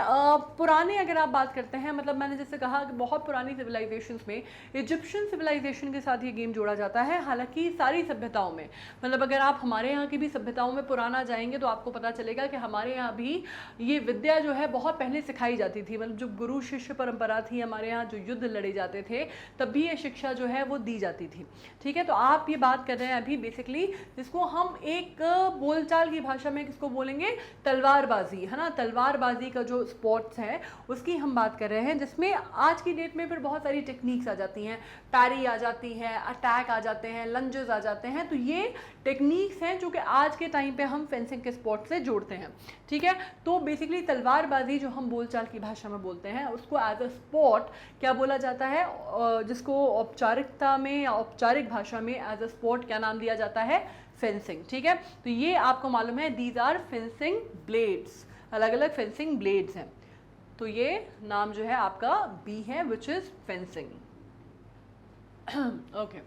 पुराने अगर आप बात करते हैं, मतलब मैंने जैसे कहा कि बहुत पुरानी सिविलाइजेशंस में इजिप्शियन सिविलाइजेशन के साथ ये गेम जोड़ा जाता है। हालांकि सारी सभ्यताओं में, मतलब अगर आप हमारे यहाँ की भी सभ्यताओं में पुराना जाएंगे तो आपको पता चलेगा कि हमारे यहाँ भी ये विद्या जो है बहुत पहले सिखाई जाती थी, मतलब जो गुरु शिष्य परंपरा थी हमारे यहाँ, जो युद्ध लड़े जाते थे तब भी ये शिक्षा जो है वो दी जाती थी। ठीक है, तो आप ये बात कर रहे हैं अभी बेसिकली जिसको हम एक बोलचाल की भाषा में किसको बोलेंगे, तलवारबाजी, है ना, तलवारबाजी का जो स्पोर्ट्स है उसकी हम बात कर रहे हैं, जिसमें आज की डेट में फिर बहुत सारी टेक्निक्स आ जाती हैं, पैरी आ जाती है, अटैक आ जाते हैं, लंजेस आ जाते हैं, तो ये टेक्निक्स हैं जो कि आज के टाइम पे हम फेंसिंग के स्पोर्ट से जोड़ते हैं। ठीक है, तो बेसिकली तलवारबाजी जो हम बोलचाल की भाषा में बोलते हैं उसको एज अ स्पोर्ट क्या बोला जाता है, जिसको औपचारिकता में या औपचारिक भाषा में एज अ स्पोर्ट क्या नाम दिया जाता है, फेंसिंग। ठीक है, तो ये आपको मालूम है, दीज आर फेंसिंग ब्लेड्स, अलग अलग फेंसिंग ब्लेड्स हैं, तो ये नाम जो है आपका बी है, which is fencing. Okay,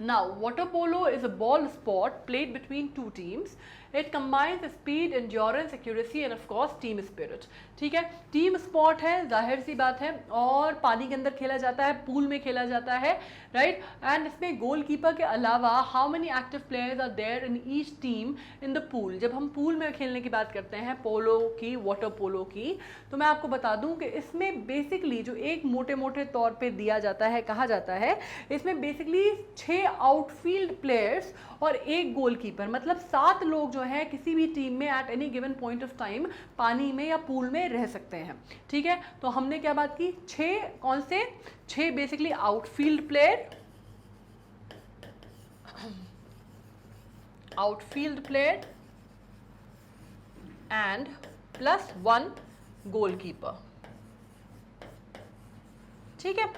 now water polo is a ball sport played between 2 teams. It combines speed, endurance, accuracy and of course team spirit. ठीक है, टीम स्पोर्ट है, जाहिर सी बात है, और पानी के अंदर खेला जाता है, पूल में खेला जाता है, राइट। एंड इसमें गोलकीपर के अलावा how many active players are there in each team in the pool. जब हम पूल में खेलने की बात करते हैं पोलो की, वाटर पोलो की, तो मैं आपको बता दूं कि इसमें बेसिकली जो एक मोटे मोटे तौर पे दिया जाता है, कहा जाता है, इसमें बेसिकली 6 आउटफील्ड प्लेयर्स और 1 गोलकीपर, मतलब 7 लोग जो है किसी भी टीम में at any given point of time पानी में या पूल में रह सकते हैं। ठीक है, तो हमने क्या बात की, 6 कौन से, 6 basically outfield player, and plus 1 goalkeeper. ठीक है,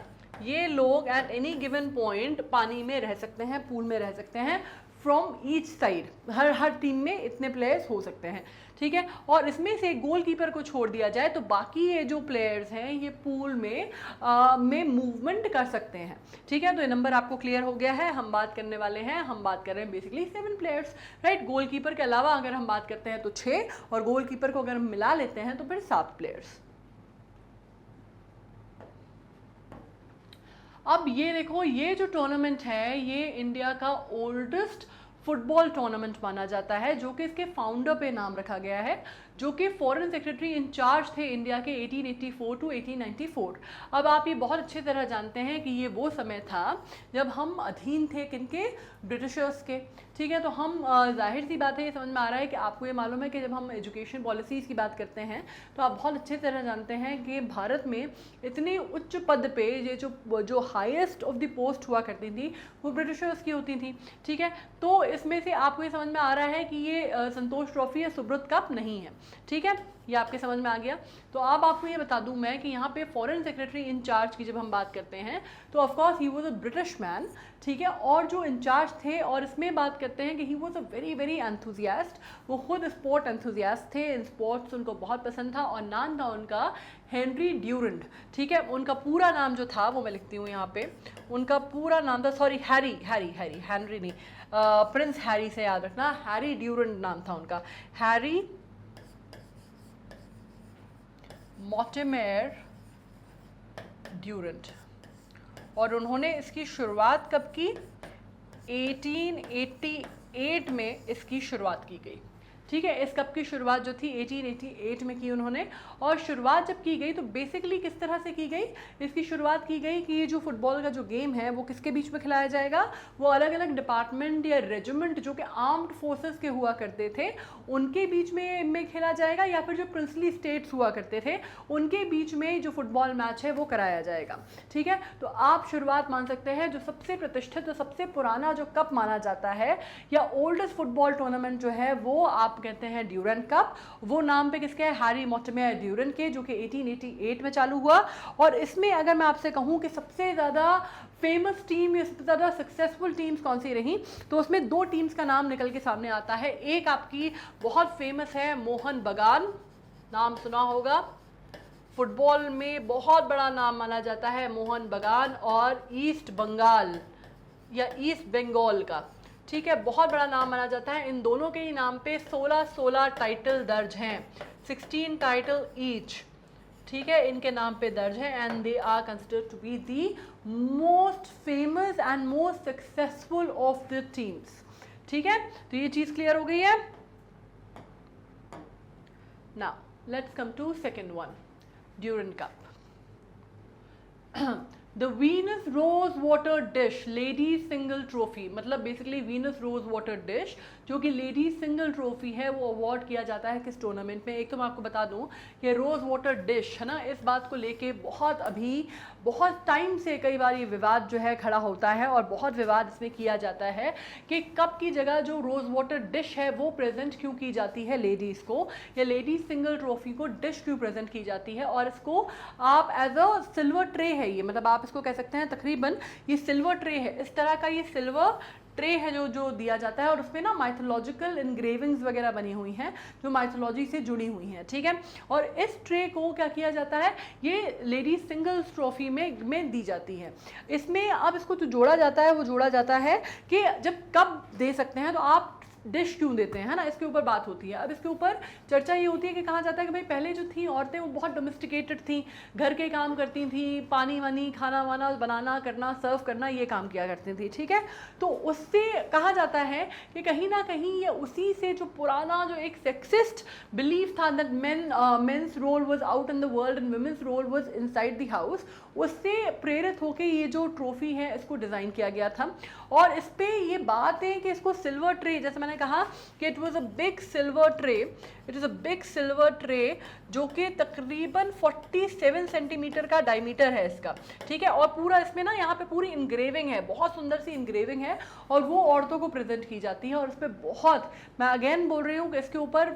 ये लोग एट एनी गिवन पॉइंट पानी में रह सकते हैं, पूल में रह सकते हैं, from each side, her team में इतने प्लेयर्स हो सकते हैं। ठीक है, और इसमें से गोलकीपर को छोड़ दिया जाए तो बाकी ये जो प्लेयर्स हैं ये पूल में मूवमेंट कर सकते हैं। ठीक है, तो ये नंबर आपको क्लियर हो गया है। हम बात करने वाले हैं, हम बात कर रहे हैं बेसिकली 7 प्लेयर्स, राइट। गोलकीपर के अलावा अगर हम बात करते हैं तो 6, और गोलकीपर को अगर हम मिला लेते हैं तो फिर 7 प्लेयर्स। अब ये देखो, ये जो टूर्नामेंट है ये इंडिया का ओल्डेस्ट फुटबॉल टूर्नामेंट माना जाता है, जो कि इसके फाउंडर पे नाम रखा गया है, जो कि फॉरेन सेक्रेटरी इंचार्ज थे इंडिया के 1884 टू 1894। अब आप ये बहुत अच्छी तरह जानते हैं कि ये वो समय था जब हम अधीन थे किनके, ब्रिटिशर्स के। ठीक है, तो हम जाहिर सी बात है, ये समझ में आ रहा है कि आपको ये मालूम है कि जब हम एजुकेशन पॉलिसीज़ की बात करते हैं तो आप बहुत अच्छी तरह जानते हैं कि भारत में इतनी उच्च पद पे ये जो हाईएस्ट ऑफ द पोस्ट हुआ करती थी वो ब्रिटिशर्स की होती थी। ठीक है, तो इसमें से आपको ये समझ में आ रहा है कि ये संतोष ट्रॉफी या सुब्रत कप नहीं है। ठीक है, ये आपके समझ में आ गया। तो अब आपको ये बता दूं मैं कि यहाँ पे फॉरेन सेक्रेटरी इंचार्ज की जब हम बात करते हैं तो of course he was a British man. ठीक है, और जो इंचार्ज थे, और इसमें बात करते हैं कि he was a very very enthusiast, वो खुद स्पोर्ट एंथुजियास्ट थे, इन स्पोर्ट्स उनको बहुत पसंद था, और नाम था उनका हेनरी ड्यूरेंट। ठीक है, उनका पूरा नाम जो था वो मैं लिखती हूँ यहाँ पे, उनका पूरा नाम था, सॉरी हैरी हेनरी नहीं, प्रिंस हैरी से याद रखना, हैरी ड्यूरेंट नाम था उनका, हैरी मॉर्टिमर ड्यूरेंट। और उन्होंने इसकी शुरुआत कब की, 1888 में इसकी शुरुआत की गई। ठीक है, इस कप की शुरुआत जो थी 1888 में की उन्होंने, और शुरुआत जब की गई तो बेसिकली किस तरह से की गई, इसकी शुरुआत की गई कि ये जो फुटबॉल का जो गेम है वो किसके बीच में खिलाया जाएगा, वो अलग अलग डिपार्टमेंट या रेजिमेंट जो कि आर्म्ड फोर्सेस के हुआ करते थे उनके बीच में खेला जाएगा, या फिर जो प्रिंसली स्टेट्स हुआ करते थे उनके बीच में जो फुटबॉल मैच है वो कराया जाएगा। ठीक है, तो आप शुरुआत मान सकते हैं, जो सबसे प्रतिष्ठित, जो सबसे पुराना जो कप माना जाता है या ओल्डेस्ट फुटबॉल टूर्नामेंट जो है वो आप कहते हैं ड्यूरेंट कप। वो नाम पे किसके है, हैरी मॉर्टिमर ड्यूरेंट के, जो कि 1888 में चालू हुआ। और इसमें अगर मैं आपसे कहूं कि सबसे ज़्यादा फेमस टीम या सबसे ज़्यादा सक्सेसफुल टीम्स कौन सी रही, तो उसमें दो टीम्स का नाम निकल के सामने आता है। एक आपकी बहुत फेमस है मोहन बगान, नाम सुना होगा, फुटबॉल में बहुत बड़ा नाम माना जाता है मोहन बगान, और ईस्ट बंगाल या ईस्ट बंगाल का, ठीक है, बहुत बड़ा नाम माना जाता है। इन दोनों के ही नाम पे 16 टाइटल दर्ज हैं, 16 टाइटल ईच। ठीक है, इनके नाम पे दर्ज है, and they are considered to be the most famous and most successful of the teams. ठीक है, तो ये चीज़ क्लियर हो गई है। Now let's come to second one, Durand Cup. The Venus Rosewater Dish ladies single trophy, मतलब basically Venus Rosewater Dish जो कि लेडीज सिंगल ट्रॉफी है, वो अवार्ड किया जाता है किस टूर्नामेंट में। एक तो मैं आपको बता दूं कि रोज वाटर डिश है ना, इस बात को लेके बहुत टाइम से कई बार ये विवाद जो है खड़ा होता है, और बहुत विवाद इसमें किया जाता है कि कप की जगह जो रोज वाटर डिश है वो प्रेजेंट क्यों की जाती है लेडीज़ को, या लेडीज सिंगल ट्रॉफी को डिश क्यों प्रेजेंट की जाती है। और इसको आप एज अ सिल्वर ट्रे है, ये मतलब आप इसको कह सकते हैं तकरीबन ये सिल्वर ट्रे है, इस तरह का ये सिल्वर ट्रे है जो दिया जाता है, और उसमें ना माइथोलॉजिकल इनग्रेविंग्स वगैरह बनी हुई हैं जो माइथोलॉजी से जुड़ी हुई हैं। ठीक है, और इस ट्रे को क्या किया जाता है, ये लेडीज सिंगल्स ट्रॉफी में दी जाती है। इसमें अब इसको जो जोड़ा जाता है वो जोड़ा जाता है कि जब कप दे सकते हैं तो आप डिश क्यों देते हैं, है ना, इसके ऊपर बात होती है। अब इसके ऊपर चर्चा ये होती है कि कहा जाता है कि भाई पहले जो थी औरतें वो बहुत डोमेस्टिकेटेड थी, घर के काम करती थी, पानी वानी, खाना वाना बनाना, करना, सर्व करना, ये काम किया करती थी। ठीक है, तो उससे कहा जाता है कि कहीं ना कहीं ये उसी से जो पुराना जो एक सेक्सिस्ट बिलीफ था that men's role was out in the world and women's role was inside the house, उससे प्रेरित होकर ये जो ट्रॉफी है इसको डिज़ाइन किया गया था। और इस पे ये बात है कि इसको सिल्वर ट्रे, जैसे मैंने कहा कि it was a big silver tray, it is a big silver tray जो कि तकरीबन 47 सेंटीमीटर का डायमीटर है इसका। ठीक है, और पूरा इसमें ना यहाँ पे पूरी इंग्रेविंग है, बहुत सुंदर सी इंग्रेविंग है, और वो औरतों को प्रेजेंट की जाती है। और इस पर बहुत, मैं अगेन बोल रही हूँ कि इसके ऊपर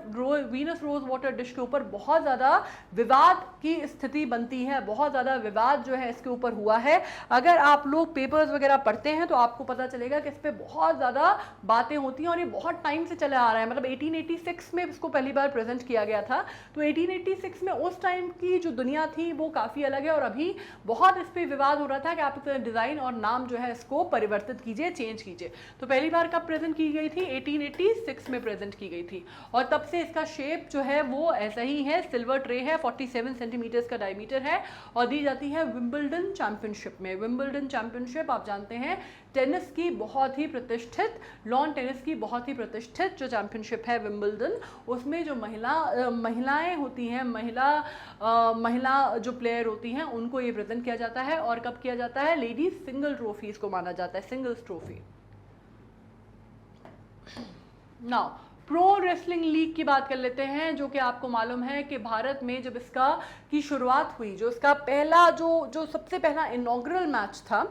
वीनस रोज वाटर डिश के ऊपर बहुत ज़्यादा विवाद की स्थिति बनती है, बहुत ज़्यादा विवाद जो है इसके ऊपर हुआ है। अगर आप लोग पेपर्स वगैरह पढ़ते हैं तो आपको पता चलेगा कि इस पर बहुत ज़्यादा बातें होती हैं, और ये बहुत बहुत टाइम से चला आ रहा है, मतलब 1886 में इसको पहली बार प्रेजेंट किया गया था। तो 1886 में उस टाइम की जो दुनिया थी वो काफ़ी अलग है, और अभी बहुत इस पर विवाद हो रहा था कि आप इसका डिज़ाइन और नाम जो है इसको परिवर्तित कीजिए, चेंज कीजिए। तो पहली बार कब प्रेजेंट की गई थी? 1886 में प्रेजेंट की गई थी, और तब से इसका शेप जो है वो ऐसा ही है, सिल्वर ट्रे है, 47 सेंटीमीटर्स का डायमीटर है, और दी जाती है विंबलडन चैंपियनशिप में। विंबलडन चैंपियनशिप आप जानते हैं टेनिस की बहुत ही प्रतिष्ठित, लॉन टेनिस की बहुत ही प्रतिष्ठित जो चैंपियनशिप है विंबलडन, उसमें जो महिलाएं होती हैं, महिला जो प्लेयर होती हैं उनको ये प्रेजेंट किया जाता है। और कब किया जाता है? लेडीज सिंगल ट्रॉफी इसको माना जाता है, singles trophy. Now pro wrestling league की बात कर लेते हैं, जो कि आपको मालूम है कि भारत में जब इसका की शुरुआत हुई, जो इसका पहला जो सबसे पहला इनॉग्रल मैच था,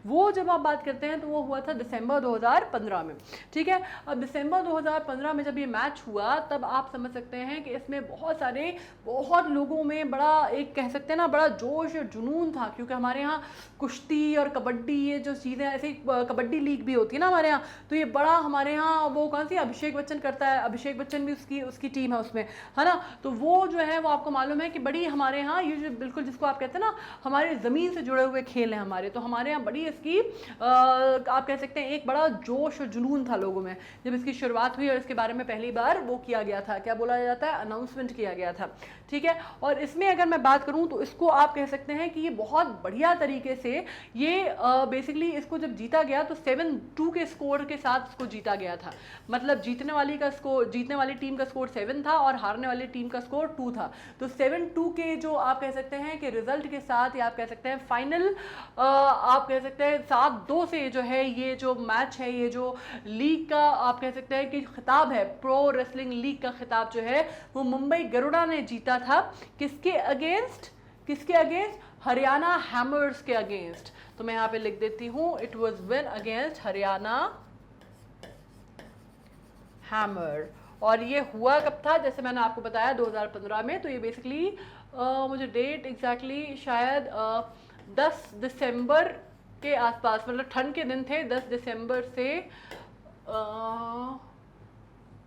वो जब आप बात करते हैं तो वो हुआ था दिसंबर 2015 में। ठीक है, अब दिसंबर 2015 में जब ये मैच हुआ तब आप समझ सकते हैं कि इसमें बहुत लोगों में बड़ा, एक कह सकते हैं ना, बड़ा जोश और जुनून था, क्योंकि हमारे यहाँ कुश्ती और कबड्डी ये जो चीज़ें, ऐसे कबड्डी लीग भी होती है ना हमारे यहाँ, तो ये बड़ा हमारे यहाँ वो कौन सी, अभिषेक बच्चन करता है, अभिषेक बच्चन भी उसकी टीम है उसमें, है ना। तो वो जो है वो आपको मालूम है कि बड़ी हमारे यहाँ ये जो बिल्कुल जिसको आप कहते हैं ना हमारे ज़मीन से जुड़े हुए खेल हैं हमारे, तो हमारे यहाँ बड़ी इसकी आप कह सकते हैं एक बड़ा जोश और जुनून था लोगों में जब इसकी शुरुआत हुई, और इसके बारे में पहली बार वो किया गया था, क्या बोला जाता है, अनाउंसमेंट किया गया था। ठीक है, और इसमें अगर मैं बात करूं तो इसको आप कह सकते हैं कि ये बहुत बढ़िया तरीके से ये बेसिकली इसको जब जीता गया तो 7-2 के स्कोर के साथ इसको जीता गया था। मतलब जीतने वाली टीम का स्कोर 7 था और हारने वाली टीम का स्कोर 2 था। तो 7-2 के जो आप कह सकते हैं कि रिजल्ट के साथ, या आप कह सकते हैं फाइनल, आप कह सकते हैं 7-2 से जो है ये जो मैच है, ये जो लीग का आप कह सकते हैं कि खिताब है, प्रो रेसलिंग लीग का खिताब जो है वो मुंबई गरुड़ा ने जीता था। किसके अगेंस्ट? हरियाणा हैमर्स के अगेंस्ट। तो मैं यहाँ पे लिख देती हूँ, it was win against Haryana hammer. और ये हुआ कब था? जैसे मैंने आपको बताया 2015 में। तो ये बेसिकली मुझे डेट एग्जैक्टली शायद 10 दिसंबर के आसपास, मतलब ठंड के दिन थे, 10 दिसंबर से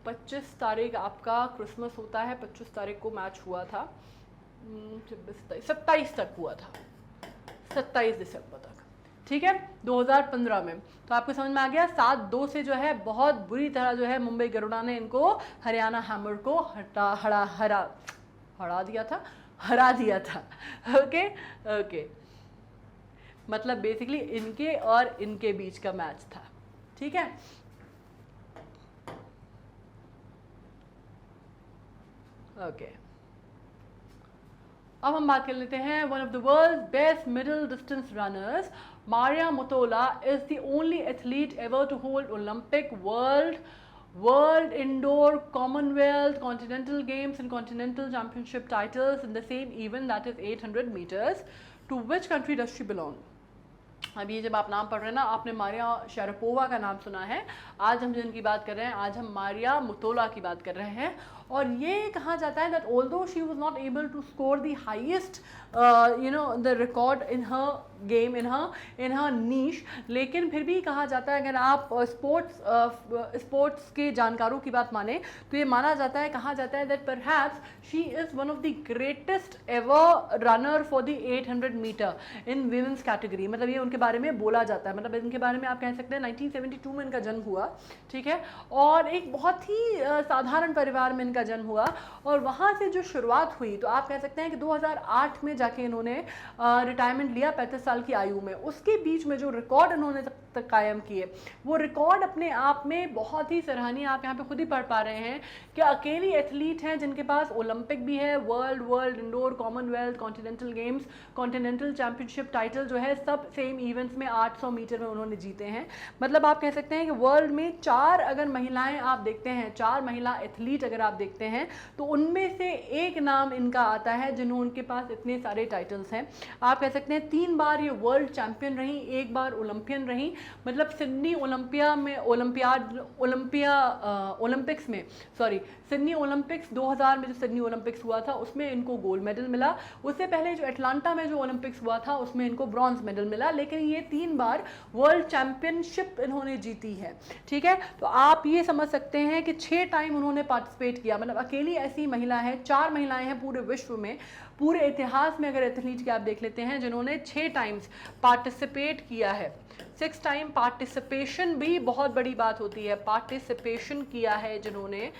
25 तारीख आपका क्रिसमस होता है, 25 तारीख को मैच हुआ था, 27 तक हुआ था, 27 दिसंबर तक। ठीक है, 2015 में। तो आपको समझ में आ गया, 7-2 से जो है बहुत बुरी तरह जो है मुंबई गरुड़ा ने इनको, हरियाणा हैमर को हरा दिया था। ओके, मतलब बेसिकली इनके और इनके बीच का मैच था। ठीक है, ओके। अब हम बात कर लेते हैं, one of the world best middle distance runners Maria Mutola is the only athlete ever to hold Olympic, World Indoor, Commonwealth, Continental Games and Continental Championship titles in the same event, that is 800 meters. To which country does she belong? अब ये जब आप नाम पढ़ रहे हैं ना, आपने मारिया शारापोवा का नाम सुना है। आज हम जिनकी बात कर रहे हैं, आज हम मारिया मुतोला की बात कर रहे हैं। और ये कहा जाता है that although she was not able to score the highest the record in her game, in her niche, लेकिन फिर भी कहा जाता है, अगर आप स्पोर्ट्स के जानकारों की बात माने तो ये माना जाता है, कहा जाता है that perhaps she is one of the greatest ever runner for the 800 metre in women's category. मतलब ये उनके बारे में बोला जाता है, मतलब इनके बारे में आप कह सकते हैं 1972 में इनका जन्म हुआ। ठीक है, और एक बहुत ही साधारण परिवार में इनका जन्म हुआ, और वहाँ से जो शुरुआत हुई तो आप कह सकते हैं कि 2008 में जाके इन्होंने रिटायरमेंट लिया 35 साल की आयु में। उसके बीच में जो रिकॉर्ड इन्होंने तक कायम किए, वो रिकॉर्ड अपने आप में बहुत ही सराहनीय। आप यहाँ पे खुद ही पढ़ पा रहे हैं कि अकेली एथलीट हैं जिनके पास ओलंपिक भी है, world indoor, Commonwealth, continental games, continental championship title जो है सब सेम इवेंट्स में 800 मीटर में उन्होंने जीते हैं। मतलब आप कह सकते हैं कि वर्ल्ड में 4 अगर महिलाएं आप देखते हैं, 4 महिला एथलीट अगर आप देखते हैं तो उनमें से एक नाम इनका आता है जिन्होंने, उनके पास इतने सारे टाइटल्स हैं। आप कह सकते हैं 3 बार ये वर्ल्ड चैंपियन रही, 1 बार ओलंपियन रही। मतलब सिडनी ओलंपिक्स 2000 में जो सिडनी ओलंपिक्स हुआ था उसमें इनको गोल्ड मेडल मिला। उससे पहले जो अटलांटा में जो ओलंपिक्स हुआ था उसमें इनको ब्रॉन्ज मेडल मिला। लेकिन ये 3 बार वर्ल्ड चैंपियनशिप इन्होंने जीती है, ठीक है। तो आप ये समझ सकते हैं कि 6 टाइम उन्होंने पार्टिसिपेट किया, मतलब अकेली ऐसी महिला है, 4 महिलाएं हैं पूरे विश्व में, पूरे इतिहास में अगर एथलीट के आप देख लेते हैं जिन्होंने 6 टाइम्स पार्टिसिपेट किया है। 6 टाइम पार्टिसिपेशन भी बहुत बड़ी बात होती है, पार्टिसिपेशन किया है जिन्होंने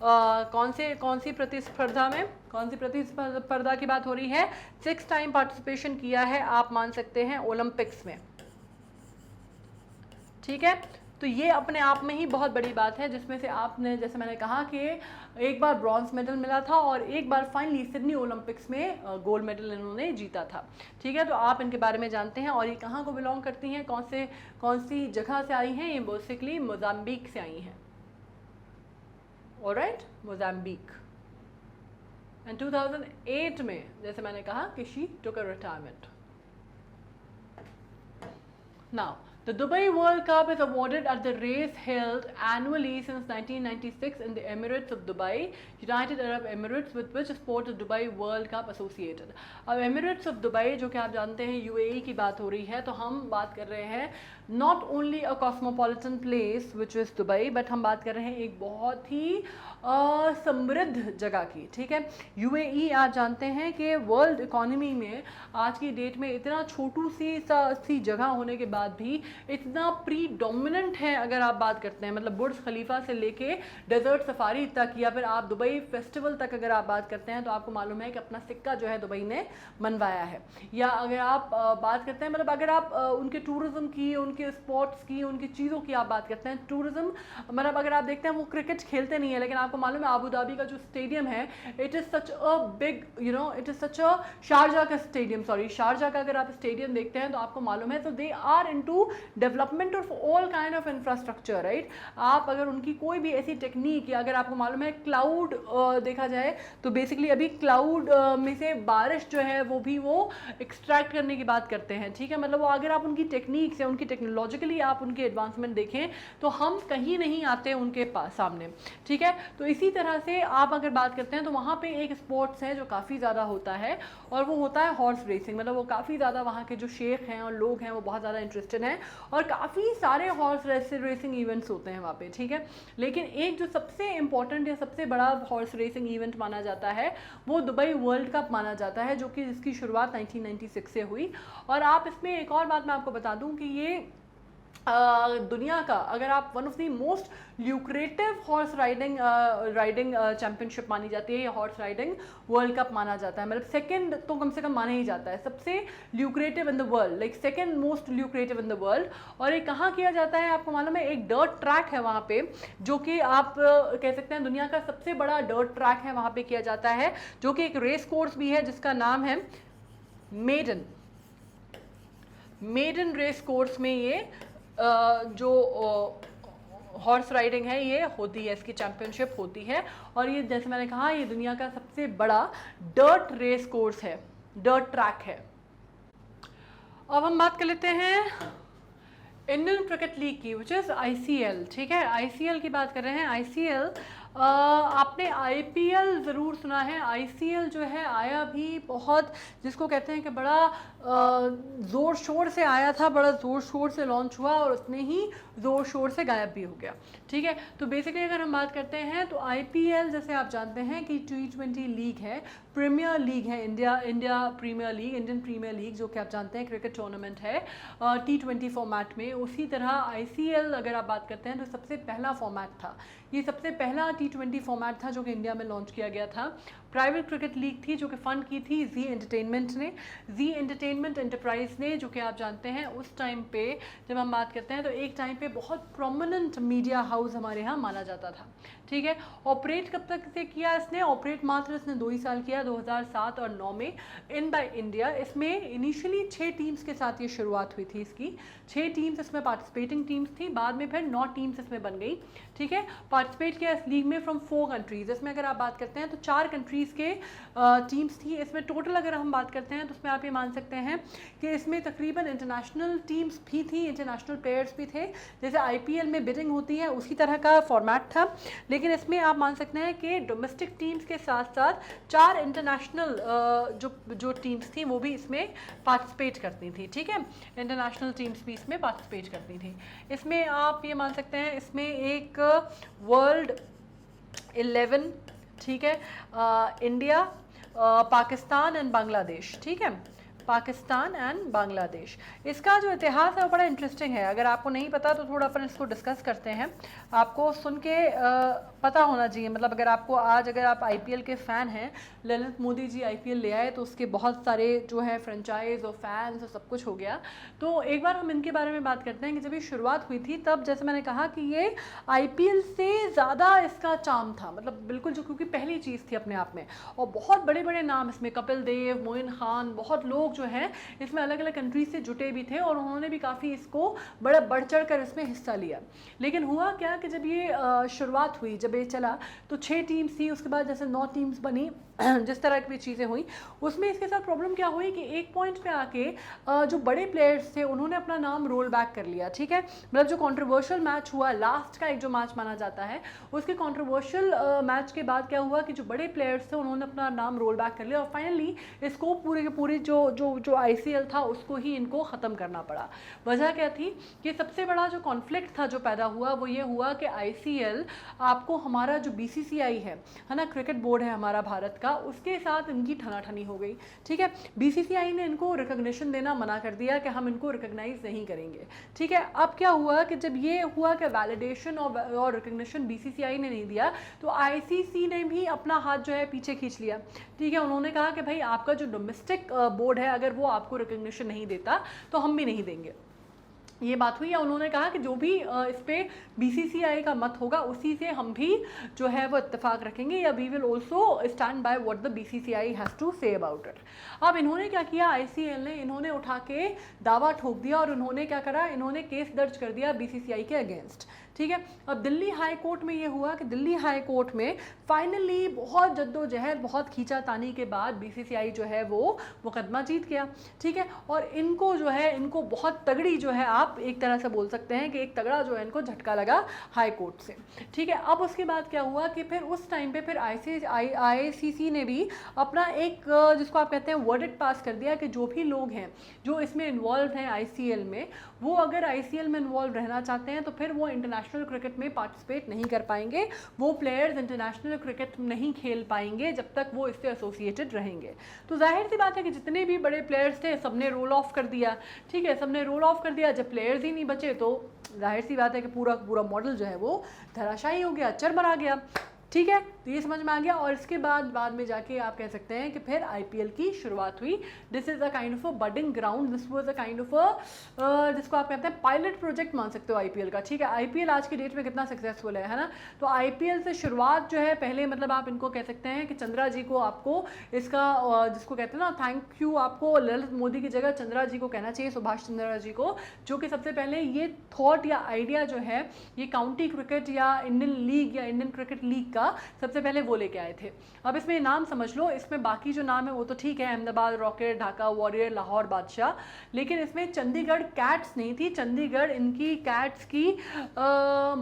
कौन सी प्रतिस्पर्धा में, कौन सी प्रतिस्पर्धा की बात हो रही है, 6 टाइम पार्टिसिपेशन किया है, आप मान सकते हैं ओलंपिक्स में, ठीक है। तो ये अपने आप में ही बहुत बड़ी बात है, जिसमें से आपने, जैसे मैंने कहा कि एक बार ब्रॉन्ज मेडल मिला था और एक बार फाइनली सिडनी ओलंपिक्स में गोल्ड मेडल इन्होंने जीता था, ठीक है। तो आप इनके बारे में जानते हैं। और ये कहाँ को बिलोंग करती हैं, कौन सी जगह से आई हैं, ये बेसिकली मोजाम्बिक से आई हैं, ऑलराइट, मोजाम्बिक। एंड 2008 में जैसे मैंने कहा कि she took a retirement. Now the Dubai World Cup is awarded at the race held annually since 1996 in the Emirates of Dubai, United Arab Emirates, with which sport is Dubai World Cup associated. अब Emirates of Dubai जो कि आप जानते हैं UAE की बात हो रही है, तो हम बात कर रहे हैं not only a cosmopolitan place which is Dubai, but हम बात कर रहे हैं एक बहुत ही समृद्ध जगह की, ठीक है। UAE आप जानते हैं कि वर्ल्ड इकोनॉमी में आज की डेट में इतना छोटू सी जगह होने के बाद भी इतना प्रीडोमिनेंट है। अगर आप बात करते हैं मतलब बुर्ज खलीफा से लेके डेजर्ट सफारी तक, या फिर आप दुबई फेस्टिवल तक अगर आप बात करते हैं, तो आपको मालूम है कि अपना सिक्का जो है दुबई ने मनवाया है। या अगर आप बात करते हैं, मतलब अगर आप उनके टूरिज्म की, उनके स्पोर्ट्स की, उनकी चीज़ों की आप बात करते हैं, टूरिज्म मतलब अगर आप देखते हैं वो क्रिकेट खेलते नहीं है, लेकिन आपको मालूम है अबू धाबी का जो स्टेडियम है, it is such a big, you know, it is such a Sharjah का स्टेडियम, सॉरी शारजा का अगर आप स्टेडियम देखते हैं तो आपको मालूम है, तो they are into development of all kind of infrastructure, right. आप अगर उनकी कोई भी ऐसी टेक्निक, या अगर आपको मालूम है क्लाउड देखा जाए तो बेसिकली अभी क्लाउड में से बारिश जो है वो भी वो एक्सट्रैक्ट करने की बात करते हैं, ठीक है। मतलब वो अगर आप उनकी टेक्निक से, उनकी टेक्नोलॉजिकली आप उनके एडवांसमेंट देखें तो हम कहीं नहीं आते उनके पास सामने, ठीक है। तो इसी तरह से आप अगर बात करते हैं तो वहाँ पे एक स्पोर्ट्स है जो काफ़ी ज़्यादा होता है, और वो होता है हॉर्स रेसिंग। मतलब वो काफ़ी ज़्यादा वहाँ के जो शेख हैं और लोग हैं वो बहुत ज़्यादा इंटरेस्टेड हैं, और काफ़ी सारे हॉर्स रेसिंग इवेंट्स होते हैं वहाँ पे, ठीक है। लेकिन एक जो सबसे इम्पॉर्टेंट या सबसे बड़ा हॉर्स रेसिंग इवेंट माना जाता है वो दुबई वर्ल्ड कप माना जाता है, जो कि जिसकी शुरुआत 1996 से हुई। और आप इसमें एक और बात मैं आपको बता दूं कि ये दुनिया का, अगर आप one of the most lucrative horse riding championship मानी जाती है, या हॉर्स राइडिंग वर्ल्ड कप माना जाता है। मतलब सेकंड तो कम से कम माना ही जाता है, सबसे lucrative in the world, like second most lucrative in the world. और ये कहाँ किया जाता है आपको मालूम है, एक डर्ट ट्रैक है वहाँ पे, जो कि आप कह सकते हैं दुनिया का सबसे बड़ा डर्ट ट्रैक है, वहाँ पे किया जाता है, जो कि एक रेस कोर्स भी है जिसका नाम है मेडन रेस कोर्स में ये जो हॉर्स राइडिंग है ये होती है, इसकी चैंपियनशिप होती है। और ये जैसे मैंने कहा ये दुनिया का सबसे बड़ा डर्ट रेस कोर्स है, डर्ट ट्रैक है। अब हम बात कर लेते हैं इंडियन क्रिकेट लीग की, विच इज़ ICL, ठीक है। ICL की बात कर रहे हैं। ICL आपने IPL ज़रूर सुना है, ICL जो है आया भी बहुत, जिसको कहते हैं कि बड़ा ज़ोर शोर से आया था, बड़ा ज़ोर शोर से लॉन्च हुआ और उतने ही ज़ोर शोर से गायब भी हो गया, ठीक है। तो बेसिकली अगर हम बात करते हैं तो IPL जैसे आप जानते हैं कि T20 लीग है, प्रीमियर लीग है, India premier league, Indian premier league, जो कि आप जानते हैं क्रिकेट टूर्नामेंट है T20 फॉर्मेट में। उसी तरह ICL अगर आप बात करते हैं तो सबसे पहला फॉर्मेट था, ये सबसे पहला T20 फॉर्मेट था जो कि इंडिया में लॉन्च किया गया था। प्राइवेट क्रिकेट लीग थी जो कि फंड की थी जी एंटरटेनमेंट एंटरप्राइज ने, जो कि आप जानते हैं उस टाइम पे जब हम बात करते हैं तो एक टाइम पे बहुत प्रोमिनेंट मीडिया हाउस हमारे यहाँ माना जाता था, ठीक है। ऑपरेट कब तक से किया इसने, ऑपरेट मात्र इसने 2 ही साल किया, 2007 और 9 में इन बाय इंडिया। इसमें इनिशियली 6 टीम्स के साथ ये शुरुआत हुई थी इसकी, 6 टीम्स इसमें पार्टिसिपेटिंग टीम्स थी, बाद में फिर 9 टीम्स इसमें बन गई, ठीक है। पार्टिसिपेट किया इस लीग में फ्रॉम 4 कंट्रीज। इसमें अगर आप बात करते हैं तो 4 कंट्रीज कंट्रीज़ के टीम्स थी। इसमें टोटल अगर हम बात करते हैं तो उसमें आप ये मान सकते हैं कि इसमें तकरीबन इंटरनेशनल टीम्स भी थी, इंटरनेशनल प्लेयर्स भी थे। जैसे IPL में बिडिंग होती है उसी तरह का फॉर्मेट था, लेकिन इसमें आप मान सकते हैं कि डोमेस्टिक टीम्स के साथ साथ 4 इंटरनेशनल जो टीम्स थी वो भी इसमें पार्टिसिपेट करती थी। ठीक है, इंटरनेशनल टीम्स भी इसमें पार्टिसिपेट करती थी। इसमें आप ये मान सकते हैं इसमें एक वर्ल्ड 11, ठीक है, इंडिया, पाकिस्तान एंड बांग्लादेश, ठीक है, पाकिस्तान एंड बांग्लादेश। इसका जो इतिहास है वो बड़ा इंटरेस्टिंग है। अगर आपको नहीं पता तो थोड़ा अपन इसको डिस्कस करते हैं। आपको सुन के पता होना चाहिए, मतलब अगर आपको आज अगर आप IPL के फ़ैन हैं, ललित मोदी जी IPL ले आए तो उसके बहुत सारे जो है फ्रेंचाइज और फैंस और सब कुछ हो गया। तो एक बार हम इनके बारे में बात करते हैं कि जब ये शुरुआत हुई थी तब जैसे मैंने कहा कि ये IPL से ज़्यादा इसका चार्म था, मतलब बिल्कुल जो, क्योंकि पहली चीज़ थी अपने आप में, और बहुत बड़े बड़े नाम इसमें, कपिल देव, मोइन खान, बहुत लोग जो हैं इसमें अलग अलग कंट्रीज से जुटे भी थे और उन्होंने भी काफ़ी इसको बड़ा बढ़ चढ़ कर इसमें हिस्सा लिया। लेकिन हुआ क्या कि जब ये शुरुआत हुई, जब ये चला तो 6 टीम्स थी, उसके बाद जैसे 9 टीम्स बनी, जिस तरह की चीज़ें हुई उसमें इसके साथ प्रॉब्लम क्या हुई कि एक पॉइंट पे आके जो बड़े प्लेयर्स थे उन्होंने अपना नाम रोल बैक कर लिया। ठीक है, मतलब जो कंट्रोवर्शियल मैच हुआ, लास्ट का एक जो मैच माना जाता है, उसके कंट्रोवर्शियल मैच के बाद क्या हुआ कि जो बड़े प्लेयर्स थे उन्होंने अपना नाम रोल बैक कर लिया और फाइनली इसको पूरे के पूरे जो ICL था उसको ही इनको ख़त्म करना पड़ा। वजह क्या थी कि सबसे बड़ा जो कॉन्फ्लिक्ट था जो पैदा हुआ वो ये हुआ कि ICL आपको हमारा जो BCCI है ना, क्रिकेट बोर्ड है हमारा भारत का, उसके साथ इनकी ठनाठनी हो गई। ठीक है, BCCI ने इनको रिकग्निशन देना मना कर दिया कि हम इनको रिकग्नाइज नहीं करेंगे। ठीक है, अब क्या हुआ कि जब ये हुआ कि वैलिडेशन और रिकग्निशन BCCI ने नहीं दिया तो ICC ने भी अपना हाथ जो है पीछे खींच लिया। ठीक है, उन्होंने कहा कि भाई आपका जो डोमेस्टिक बोर्ड है अगर वो आपको रिकग्निशन नहीं देता तो हम भी नहीं देंगे। ये बात हुई, या उन्होंने कहा कि जो भी इस पे BCCI का मत होगा उसी से हम भी जो है वो इत्तेफाक रखेंगे, या we will also stand by what the BCCI has to say about it. अब इन्होंने क्या किया, ICL ने इन्होंने उठा के दावा ठोक दिया और इन्होंने क्या करा, इन्होंने केस दर्ज कर दिया BCCI के अगेंस्ट। ठीक है, अब दिल्ली हाई कोर्ट में ये हुआ कि दिल्ली हाई कोर्ट में फाइनली बहुत जद्दोजहद, बहुत खींचातानी के बाद BCCI जो है वो मुकदमा जीत गया। ठीक है, और इनको जो है, इनको बहुत तगड़ी जो है, आप एक तरह से बोल सकते हैं कि एक तगड़ा जो है इनको झटका लगा हाई कोर्ट से। ठीक है, अब उसके बाद क्या हुआ कि फिर उस टाइम पे फिर ICC ने भी अपना एक जिसको आप कहते हैं वर्डिक्ट पास कर दिया कि जो भी लोग हैं जो इसमें इन्वॉल्व हैं ICL में, वो अगर ICL में इन्वॉल्व रहना चाहते हैं तो फिर वो इंटरनेशनल क्रिकेट में पार्टिसिपेट नहीं कर पाएंगे, वो प्लेयर्स इंटरनेशनल क्रिकेट नहीं खेल पाएंगे जब तक वो इससे एसोसिएटेड रहेंगे। तो जाहिर सी बात है कि जितने भी बड़े प्लेयर्स थे सबने रोल ऑफ कर दिया। ठीक है, सबने रोल ऑफ कर दिया। जब प्लेयर्स ही नहीं बचे तो जाहिर सी बात है कि पूरा पूरा मॉडल जो है वो धराशायी हो गया, चरमरा आ गया। ठीक है, तो ये समझ में आ गया। और इसके बाद में जाके आप कह सकते हैं कि फिर IPL की शुरुआत हुई। This is a kind of a budding ground, this was a kind of a जिसको आप कहते हैं पायलट प्रोजेक्ट मान सकते हो IPL का। ठीक है, IPL आज की डेट में कितना सक्सेसफुल है ना। तो IPL से शुरुआत जो है, पहले मतलब आप इनको कह सकते हैं कि चंद्रा जी को आपको इसका जिसको कहते हैं ना, थैंक यू आपको ललित मोदी की जगह चंद्रा जी को कहना चाहिए, सुभाष चंद्रा जी को, जो कि सबसे पहले ये थॉट या आइडिया जो है ये काउंटी क्रिकेट या इंडियन लीग या इंडियन क्रिकेट लीग का सबसे पहले वो लेके आए थे। अब इसमें नाम समझ लो, इसमें बाकी जो नाम है वो तो ठीक है, अहमदाबाद रॉकेट, ढाका वॉरियर, लाहौर बादशाह, लेकिन इसमें चंडीगढ़ कैट्स नहीं थी। चंडीगढ़ इनकी कैट्स की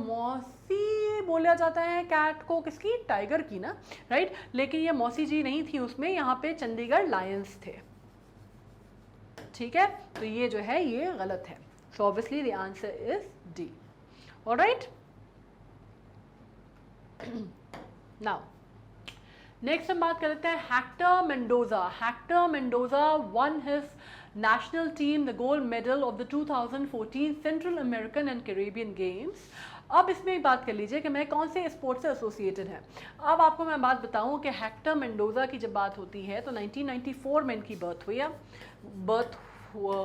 मौसी बोला जाता है कैट को, किसकी, टाइगर की ना, राइट। लेकिन ये मौसी जी नहीं थी उसमें, यहाँ पे चंडीगढ़ लायंस थे। ठीक है, तो ये जो है ये गलत है। So obviously the answer is D. Alright, now next हम बात कर लेते हैं Hector Mendoza. Hector Mendoza one his national team the gold medal of the 2014 Central American and Caribbean Games। अब इसमें एक बात कर लीजिए कि मैं कौन से स्पोर्ट से एसोसिएटेड है। अब आपको मैं बात बताऊं कि हेक्टर मेंडोजा की जब बात होती है तो 1994 में इनकी बर्थ हुई है, बर्थ हुआ,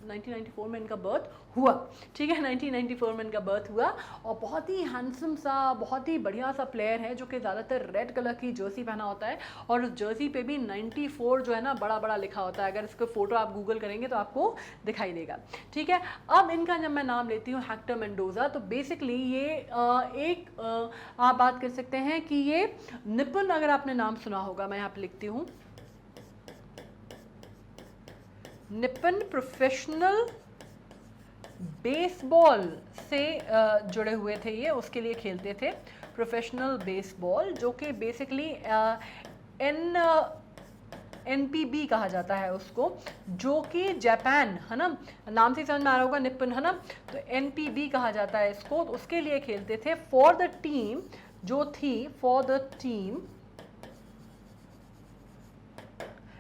1994 में इनका बर्थ हुआ, ठीक है, 1994 में इनका बर्थ हुआ। और बहुत ही हैंडसम सा, बहुत ही बढ़िया सा प्लेयर है जो कि ज़्यादातर रेड कलर की जर्सी पहना होता है और उस जर्सी पे भी 94 जो है ना बड़ा बड़ा लिखा होता है। अगर इसको फ़ोटो आप गूगल करेंगे तो आपको दिखाई देगा, ठीक है। अब इनका जब मैं नाम लेती हूँ हेक्टर मेंडोजा, तो बेसिकली ये आप बात कर सकते हैं कि ये निपुण, अगर आपने नाम सुना होगा, मैं यहाँ पे लिखती हूँ, निपुण प्रोफेशनल बेसबॉल से जुड़े हुए थे ये, उसके लिए खेलते थे प्रोफेशनल बेसबॉल, जो कि बेसिकली NPB कहा जाता है उसको, जो कि जापान, है ना, नाम से समझ में आ रहा होगा निपुण, है ना, तो NPB कहा जाता है इसको, तो उसके लिए खेलते थे फॉर द टीम जो थी, फॉर द टीम,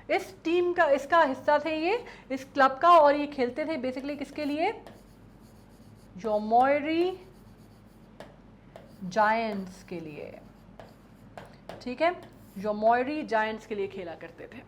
इस टीम का, इसका हिस्सा थे ये, इस क्लब का, और ये खेलते थे बेसिकली किसके लिए, योमोरी जायंट्स के लिए, ठीक है, योमोरी जायंट्स के लिए खेला करते थे,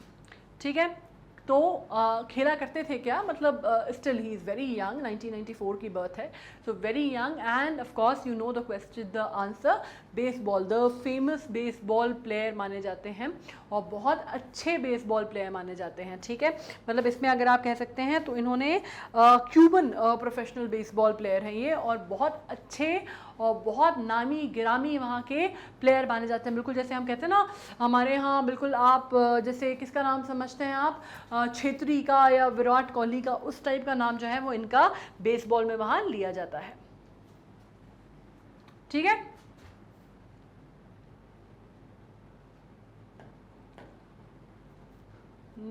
ठीक है। तो खेला करते थे क्या, मतलब still he is very young, 1994 की बर्थ है, so very young, end of course you know the question, the answer, baseball, the famous baseball player माने जाते हैं और बहुत अच्छे बेसबॉल प्लेयर माने जाते हैं, ठीक है। मतलब इसमें अगर आप कह सकते हैं तो इन्होंने क्यूबन प्रोफेशनल बेसबॉल प्लेयर हैं ये, और बहुत अच्छे और बहुत नामी गिरामी वहाँ के प्लेयर माने जाते हैं। बिल्कुल जैसे हम कहते हैं ना हमारे यहाँ, बिल्कुल आप जैसे किसका नाम समझते हैं आप, छेत्री का या विराट कोहली का, उस टाइप का नाम जो है वो इनका बेसबॉल में वहाँ लिया जाता है, ठीक है।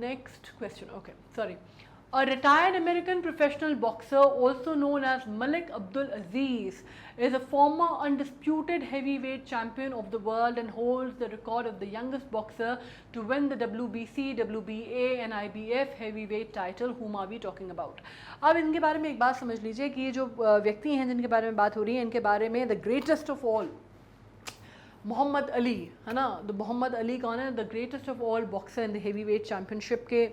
Next question, okay, sorry. A retired American professional boxer, also known as Malik Abdul Aziz, is a former undisputed heavyweight champion of the world and holds the record of the youngest boxer to win the WBC, WBA and IBF heavyweight title. Whom are we talking about? अब इनके बारे में एक बात समझ लीजिए कि ये जो व्यक्ति हैं जिनके बारे में बात हो रही है, इनके बारे में the greatest of all Muhammad Ali, है ना, द मोहम्मद अली कौन है, the greatest of all boxer in the heavyweight championship के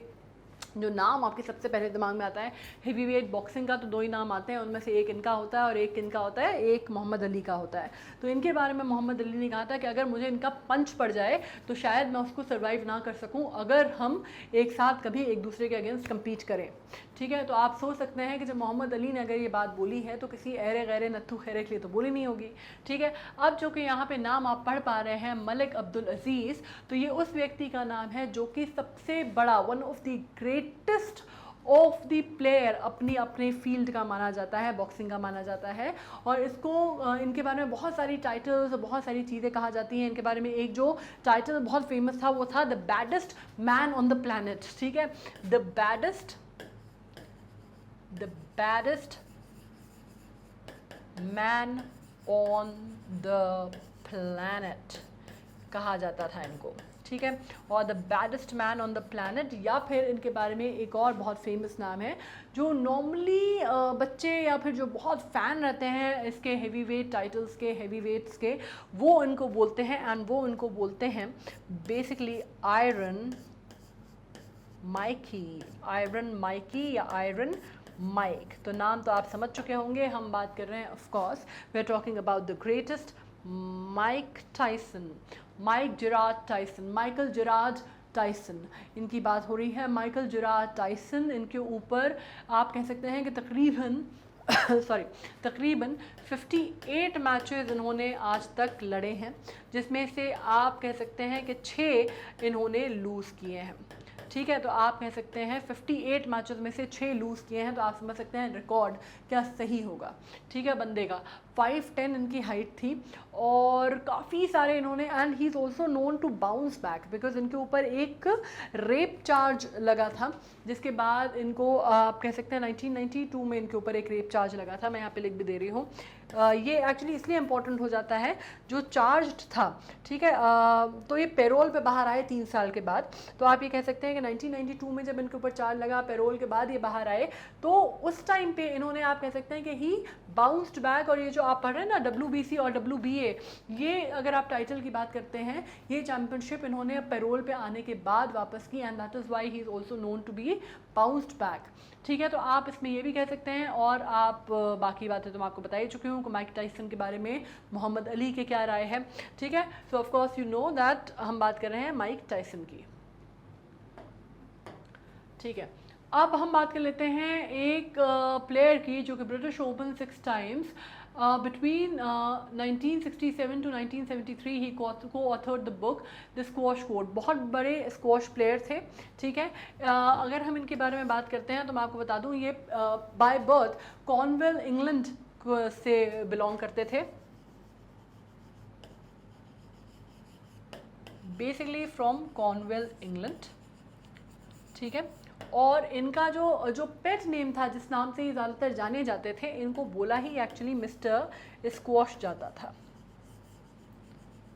जो नाम आपके सबसे पहले दिमाग में आता है हेवीवेट बॉक्सिंग का, तो दो ही नाम आते हैं, उनमें से एक इनका होता है और एक इनका होता है, एक मोहम्मद अली का होता है। तो इनके बारे में मोहम्मद अली ने कहा था कि अगर मुझे इनका पंच पड़ जाए तो शायद मैं उसको सर्वाइव ना कर सकूं अगर हम एक साथ कभी एक दूसरे के अगेंस्ट कम्पीट करें, ठीक है। तो आप सोच सकते हैं कि जब मोहम्मद अली ने अगर ये बात बोली है तो किसी ऐरे गैरे नत्थु खैरे के लिए तो बोली नहीं होगी, ठीक है। अब जो कि यहाँ पे नाम आप पढ़ पा रहे हैं मलिक अब्दुल अजीज़, तो ये उस व्यक्ति का नाम है जो कि सबसे बड़ा, one of the greatest of the player अपने फील्ड का माना जाता है, बॉक्सिंग का माना जाता है। और इसको इनके बारे में बहुत सारी टाइटल्स, बहुत सारी चीज़ें कहा जाती हैं इनके बारे में। एक जो टाइटल बहुत फेमस था वो था the baddest man on the planet, ठीक है, the baddest man on the planet कहा जाता था इनको, ठीक है। और the baddest man on the planet, या फिर इनके बारे में एक और बहुत फेमस नाम है जो नॉर्मली बच्चे या फिर जो बहुत फ़ैन रहते हैं इसके हेवीवेट टाइटल्स के, हेवीवेट्स के, वो इनको बोलते हैं, एंड वो इनको बोलते हैं बेसिकली आयरन माइकी या आयरन माइक। तो नाम तो आप समझ चुके होंगे, हम बात कर रहे हैं of course, we are talking about the greatest Michael Gerard Tyson, इनकी बात हो रही है। माइकल जेरार्ड टाइसन, इनके ऊपर आप कह सकते हैं कि तकरीबन 58 मैचेस इन्होंने आज तक लड़े हैं, जिसमें से आप कह सकते हैं कि 6 इन्होंने लूज़ किए हैं, ठीक है। तो आप कह सकते हैं 58 मैचेस में से 6 लूज़ किए हैं, तो आप समझ सकते हैं रिकॉर्ड क्या सही होगा, ठीक है, बंदे का। 5'10" इनकी हाइट थी और काफ़ी सारे इन्होंने, and he is also known to bounce back because इनके ऊपर एक रेप चार्ज लगा था, जिसके बाद इनको आप कह सकते हैं 1992 में इनके ऊपर एक रेप चार्ज लगा था, मैं यहाँ पे लिख भी दे रही हूँ। ये एक्चुअली इसलिए इम्पोर्टेंट हो जाता है जो चार्ज्ड था, ठीक है। तो ये पैरोल पे बाहर आए 3 साल के बाद, तो आप ये कह सकते हैं कि 1992 में जब इनके ऊपर चार्ज लगा, पैरोल के बाद ये बाहर आए, तो उस टाइम पे इन्होंने आप कह सकते हैं कि ही बाउंस्ड बैक, और ये जो आप पढ़ रहे हैं ना WBC और WBA, ये अगर आप टाइटल की बात करते हैं, ये चैम्पियनशिप इन्होंने पैरोल पे आने के बाद वापस की, and that is why he is also known to be bounced back. ठीक है, तो आप इसमें ये भी कह सकते हैं। और आप बाकी बातें तो मैं आपको बता ही चुकी हूँ, माइक टाइसन के बारे में मोहम्मद अली के क्या राय है। ठीक है, सो of course you know that हम बात कर रहे हैं माइक टाइसन की। ठीक है, अब हम बात कर लेते हैं एक प्लेयर की जो कि British open 6 times between 1967 to 1973 he co-authored the book The Squash Code। बहुत बड़े स्क्वॉश प्लेयर थे। ठीक है, अगर हम इनके बारे में बात करते हैं तो मैं आपको बता दूं, ये बाय बर्थ कॉर्नवेल इंग्लैंड से बिलोंग करते थे, बेसिकली फ्रॉम कॉर्नवेल इंग्लैंड। ठीक है, और इनका जो पेट नेम था, जिस नाम से ये ज़्यादातर जाने जाते थे, इनको बोला ही एक्चुअली मिस्टर स्क्वॉश जाता था।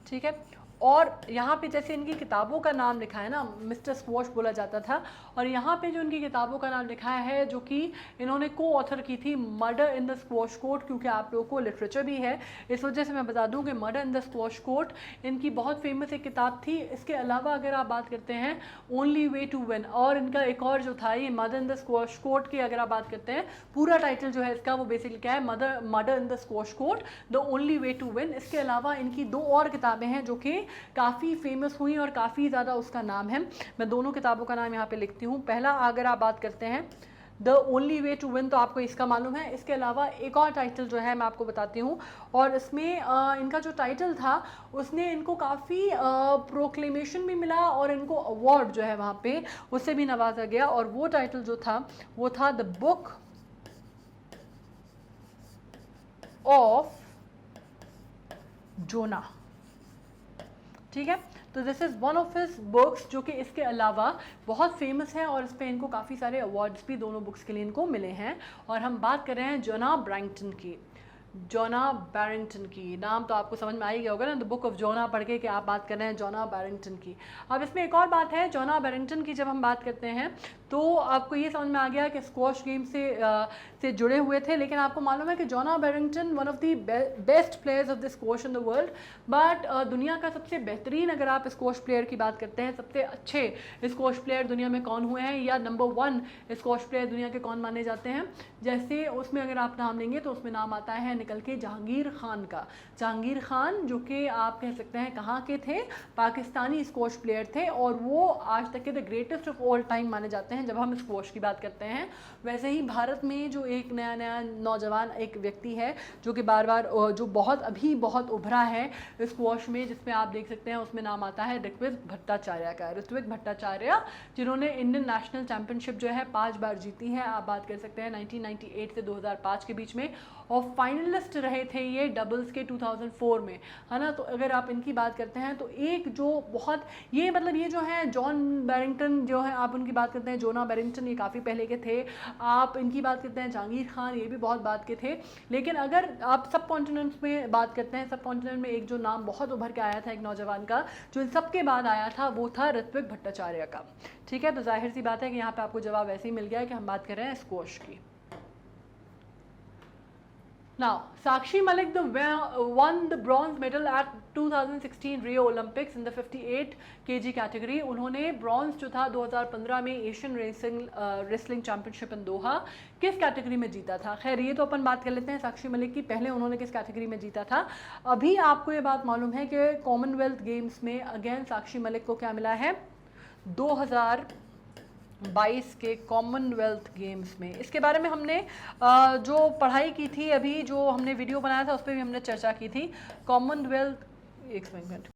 ठीक है, और यहाँ पे जैसे इनकी किताबों का नाम लिखा है ना, मिस्टर स्क्वॉश बोला जाता था, और यहाँ पे जो इनकी किताबों का नाम लिखा है जो कि इन्होंने को ऑथर की थी, murder in the squash court, क्योंकि आप लोगों को लिटरेचर भी है, इस वजह से मैं बता दूं कि murder in the squash court इनकी बहुत फेमस एक किताब थी। इसके अलावा अगर आप बात करते हैं ओनली वे टू विन, और इनका एक और जो था ये murder in the squash court की अगर आप बात करते हैं, पूरा टाइटल जो है इसका वो बेसिकली क्या है, murder in the squash court the only way to win. इसके अलावा इनकी 2 और किताबें हैं जो कि काफ़ी फेमस हुई और काफ़ी ज़्यादा उसका नाम है। मैं दोनों किताबों का नाम यहाँ पे लिखती हूँ। पहला अगर आप बात करते हैं the only way to win, तो आपको इसका मालूम है। इसके अलावा एक और टाइटल जो है मैं आपको बताती हूँ, और इसमें इनका जो टाइटल था उसने इनको काफ़ी प्रोक्लेमेशन भी मिला और इनको अवार्ड जो है वहाँ पे उससे भी नवाजा गया, और वो टाइटल जो था वो था द बुक ऑफ जोना। ठीक है, तो this is one of his books जो कि इसके अलावा बहुत फेमस है, और इस पर इनको काफ़ी सारे अवार्ड्स भी दोनों बुक्स के लिए इनको मिले हैं। और हम बात कर रहे हैं जोना बैरिंगटन की। जोना बैरिंगटन की नाम तो आपको समझ में आ ही गया होगा ना, द बुक ऑफ जोना पढ़ के कि आप बात कर रहे हैं जोना बैरिंगटन की। अब इसमें एक और बात है, जोना बैरिंगटन की जब हम बात करते हैं तो आपको ये समझ में आ गया कि स्क्वॉश गेम से जुड़े हुए थे, लेकिन आपको मालूम है कि Jonah Barrington one of the best players of the squash in the world. But दुनिया का सबसे बेहतरीन अगर आप स्क्वॉश प्लेयर की बात करते हैं, सबसे अच्छे स्क्वॉश प्लेयर दुनिया में कौन हुए हैं, या नंबर 1 स्क्वॉश प्लेयर दुनिया के कौन माने जाते हैं, जैसे उसमें अगर आप नाम लेंगे तो उसमें नाम आता है निकल के जहांगीर खान का। जहांगीर खान जो कि आप कह सकते हैं कहाँ के थे, पाकिस्तानी स्क्वॉश प्लेयर थे, और वो आज तक के the greatest of all time माने जाते हैं जब हम स्क्वॉश की बात करते हैं। वैसे ही भारत में जो एक नया नौजवान एक व्यक्ति है जो कि बार बार जो बहुत उभरा है स्क्वॉश में, जिसमें आप देख सकते हैं उसमें नाम आता है ऋत्विक भट्टाचार्य का। ऋत्विक भट्टाचार्य जिन्होंने इंडियन नेशनल चैंपियनशिप जो है 5 बार जीती है। आप बात कर सकते हैं 1998 से 2005 के बीच में, और फाइनलिस्ट रहे थे ये डबल्स के 2004 में, है ना। तो अगर आप इनकी बात करते हैं तो एक जो बहुत ये मतलब ये जो है जॉन बैरिंगटन जो है, आप उनकी बात करते हैं जोना बैरिंगटन, ये काफ़ी पहले के थे। आप इनकी बात करते हैं जहांगीर खान, ये भी बहुत बात के थे। लेकिन अगर आप सब कॉन्टिनेंट्स में बात करते हैं, सब कॉन्टिनेंट में एक जो नाम बहुत उभर के आया था एक नौजवान का, जो इन सबके बाद आया था, वो था ऋत्विक भट्टाचार्य का। ठीक है, तो जाहिर सी बात है कि यहाँ पे आपको जवाब ऐसे ही मिल गया कि हम बात कर रहे हैं स्क्वॉश की। Now, Sakshi Malik won the bronze medal at 2016 Rio Olympics in the 58 kg category। उन्होंने ब्रॉन्ज जो था 2015 में एशियन रेसलिंग चैंपियनशिप इन दोहा किस कैटेगरी में जीता था। खैर ये तो अपन बात कर लेते हैं साक्षी मलिक की, पहले उन्होंने किस कैटेगरी में जीता था। अभी आपको ये बात मालूम है कि कॉमनवेल्थ गेम्स में अगेन साक्षी मलिक को क्या मिला है, 2022 के कॉमनवेल्थ गेम्स में। इसके बारे में हमने जो पढ़ाई की थी, अभी जो हमने वीडियो बनाया था उस पर भी हमने चर्चा की थी। कॉमनवेल्थ एक मिनट,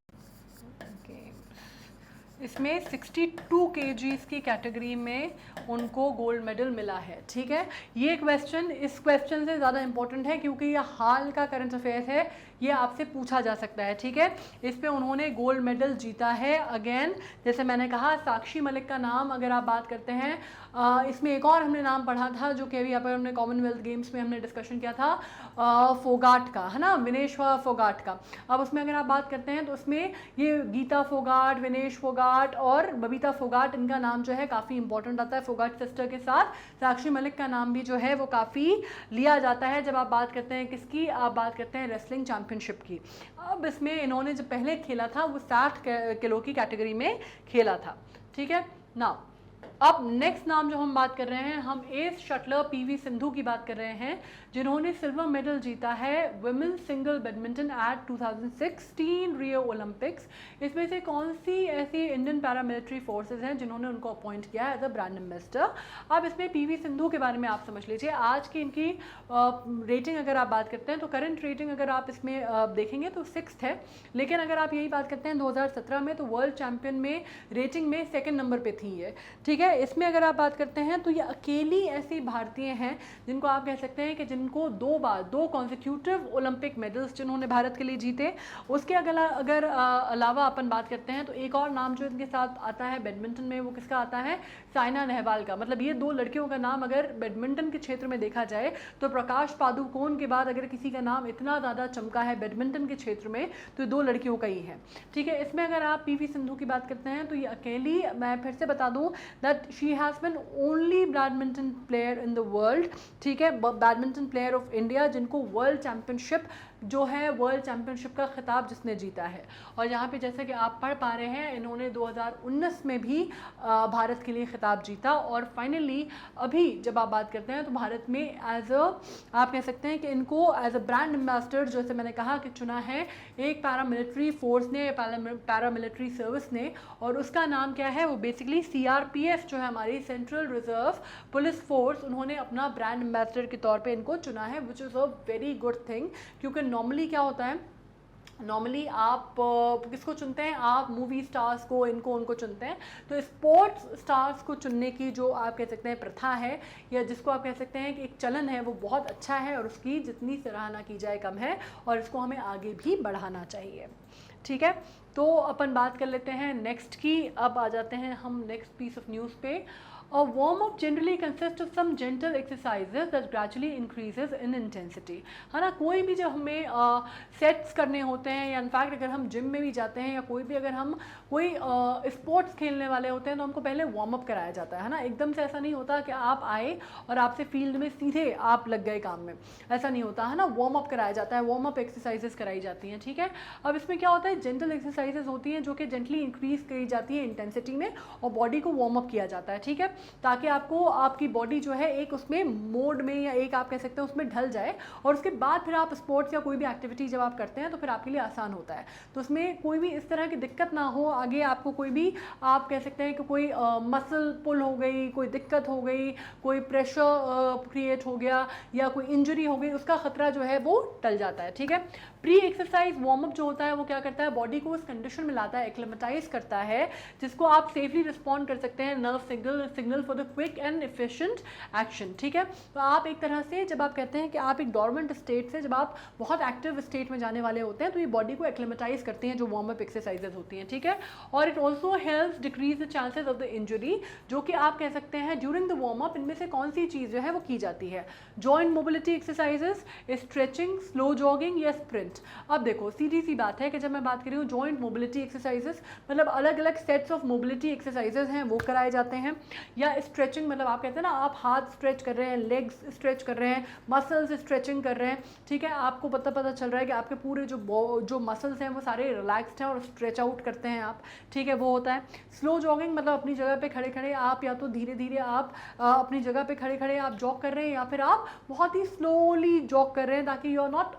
इसमें 62 kgs की कैटेगरी में उनको गोल्ड मेडल मिला है। ठीक है, ये क्वेश्चन इस क्वेश्चन से ज़्यादा इंपॉर्टेंट है क्योंकि ये हाल का करंट अफेयर्स है, ये आपसे पूछा जा सकता है। ठीक है, इस पे उन्होंने गोल्ड मेडल जीता है। अगेन जैसे मैंने कहा, साक्षी मलिक का नाम अगर आप बात करते हैं, इसमें एक और हमने नाम पढ़ा था जो कि अभी यहाँ पर हमने कॉमनवेल्थ गेम्स में हमने डिस्कशन किया था, फोगाट का, है ना, विनेश फोगाट का। अब उसमें अगर आप बात करते हैं तो उसमें ये गीता फोगाट, विनेश फोगाट, फोगाट और बबीता फोगाट, इनका नाम जो है काफ़ी इंपॉर्टेंट आता है। फोगाट सिस्टर के साथ साक्षी मलिक का नाम भी जो है वो काफ़ी लिया जाता है जब आप बात करते हैं किसकी, आप बात करते हैं रेसलिंग चैंपियनशिप की। अब इसमें इन्होंने जो पहले खेला था वो 60 किलो की कैटेगरी में खेला था, ठीक है ना। अब नेक्स्ट नाम जो हम बात कर रहे हैं, हम एस शटलर पीवी सिंधु की बात कर रहे हैं, जिन्होंने सिल्वर मेडल जीता है women single badminton at 2016 Rio Olympics. इसमें से कौन सी ऐसी इंडियन पैरामिलिट्री फोर्सेस हैं जिन्होंने उनको अपॉइंट किया है एज अ ब्रांड एम्बेसडर। अब इसमें पीवी सिंधु के बारे में आप समझ लीजिए। आज की इनकी रेटिंग अगर आप बात करते हैं तो करंट रेटिंग अगर आप इसमें देखेंगे तो 6th है, लेकिन अगर आप यही बात करते हैं 2017 में तो वर्ल्ड चैंपियन में रेटिंग में 2nd नंबर पे थी ये, ठीक है। इसमें अगर आप बात करते हैं तो ये अकेली ऐसी भारतीय हैं जिनको आप कह सकते हैं कि जिनको 2 कॉन्सिक्यूटिव ओलंपिक मेडल्स जिन्होंने भारत के लिए जीते। उसके अगर अलावा अपन बात करते हैं तो एक और नाम जो इनके साथ आता है बैडमिंटन में, वो किसका आता है, साइना नेहवाल का। मतलब ये 2 लड़कियों का नाम अगर बैडमिंटन के क्षेत्र में देखा जाए तो प्रकाश पादुकोण के बाद अगर किसी का नाम इतना ज़्यादा चमका है बैडमिंटन के क्षेत्र में तो 2 लड़कियों का ही है, ठीक है। इसमें अगर आप पीवी सिंधु की बात करते हैं तो ये अकेली, मैं फिर से बता दूं that she has been only badminton player in the world, ठीक है, बैडमिंटन प्लेयर ऑफ इंडिया जिनको वर्ल्ड चैंपियनशिप जो है, वर्ल्ड चैंपियनशिप का खिताब जिसने जीता है। और यहाँ पे जैसे कि आप पढ़ पा रहे हैं, इन्होंने 2019 में भी भारत के लिए खिताब जीता। और फाइनली अभी जब आप बात करते हैं तो भारत में एज अ, आप कह सकते हैं कि इनको एज अ ब्रांड एम्बेसडर, जैसे मैंने कहा कि चुना है एक पैरामिलिट्री फोर्स ने, पैरामिलिट्री सर्विस ने, और उसका नाम क्या है, वो बेसिकली CRPF जो है हमारी सेंट्रल रिजर्व पुलिस फोर्स, उन्होंने अपना ब्रांड एम्बेसडर के तौर पे इनको चुना है, which is a very good thing. क्योंकि नॉर्मली क्या होता है, नॉर्मली आप किसको चुनते हैं, आप मूवी स्टार्स को, इनको उनको चुनते हैं। तो स्पोर्ट्स स्टार्स को चुनने की जो आप कह सकते हैं प्रथा है, या जिसको आप कह सकते हैं कि एक चलन है, वो बहुत अच्छा है और उसकी जितनी सराहना की जाए कम है, और इसको हमें आगे भी बढ़ाना चाहिए, ठीक है। तो अपन बात कर लेते हैं नेक्स्ट की। अब आ जाते हैं हम नेक्स्ट पीस ऑफ न्यूज़ पे। A warm-up generally consists of some gentle exercises that gradually increases in intensity, है ना। कोई भी जब हमें सेट्स करने होते हैं, या इनफैक्ट अगर हम जिम में भी जाते हैं, या कोई भी अगर हम कोई स्पोर्ट्स खेलने वाले होते हैं तो हमको पहले वार्म अप कराया जाता है ना। एकदम से ऐसा नहीं होता कि आप आए और आपसे फील्ड में सीधे आप लग गए काम में, ऐसा नहीं होता है ना। वार्म अप कराया जाता है, वार्म अप एक्सरसाइजेस कराई जाती हैं, ठीक है। अब इसमें क्या होता है, जेंटल एक्सरसाइजेस होती हैं जो कि जेंटली इंक्रीज करी जाती है इंटेंसिटी में, और बॉडी को वार्म अप किया जाता है, ठीक है, ताकि आपको आपकी बॉडी जो है एक उसमें मोड में, या एक आप कह सकते हैं उसमें ढल जाए, और उसके बाद फिर आप स्पोर्ट्स या कोई भी एक्टिविटी जब आप करते हैं तो फिर आपके लिए आसान होता है। तो उसमें कोई भी इस तरह की दिक्कत ना हो, आगे आपको कोई भी आप कह सकते हैं कि कोई मसल पुल हो गई, कोई दिक्कत हो गई, कोई प्रेशर क्रिएट हो गया, या कोई इंजरी हो गई, उसका खतरा जो है वो टल जाता है, ठीक है। प्री एक्सरसाइज वार्म अप जो होता है वो क्या करता है, बॉडी को उस कंडीशन में लाता है, एक्लेमेटाइज करता है, जिसको आप सेफली रिस्पॉन्ड कर सकते हैं nerve signal for the quick and efficient action, ठीक है। तो आप एक तरह से जब आप कहते हैं कि आप एक डॉर्मेंट स्टेट से जब आप बहुत एक्टिव स्टेट में जाने वाले होते हैं, तो ये बॉडी को एक्लेमेटाइज करती हैं जो वार्म अप एक्सरसाइजेज होती हैं, ठीक है। और it also helps decrease the chances of the injury, जो कि आप कह सकते हैं ड्यूरिंग द वार्म अप इनमें से कौन सी चीज़ जो है वो की जाती है, joint mobility exercises, stretching, slow jogging या स्प्रिंट। अब देखो सीधी सी बात है कि जब मैं बात कर रही हूँ जॉइंट मोबिलिटी एक्सरसाइजेस, मतलब अलग अलग सेट्स ऑफ मोबिलिटी एक्सरसाइजेस हैं वो कराए जाते हैं, या स्ट्रेचिंग, मतलब आप कहते हैं ना आप हाथ स्ट्रेच कर रहे हैं, लेग्स स्ट्रेच कर रहे हैं, मसल्स स्ट्रेचिंग कर रहे हैं, ठीक है, आपको पता चल रहा है कि आपके पूरे जो मसल्स हैं वो सारे रिलैक्सड हैं और स्ट्रेच आउट करते हैं आप, ठीक है, वो होता है। स्लो जॉगिंग मतलब अपनी जगह पे खड़े खड़े आप, या तो धीरे धीरे आप अपनी जगह पे खड़े खड़े आप जॉग कर रहे हैं, या फिर आप बहुत ही स्लोली जॉग कर रहे हैं, ताकि यू आर नॉट,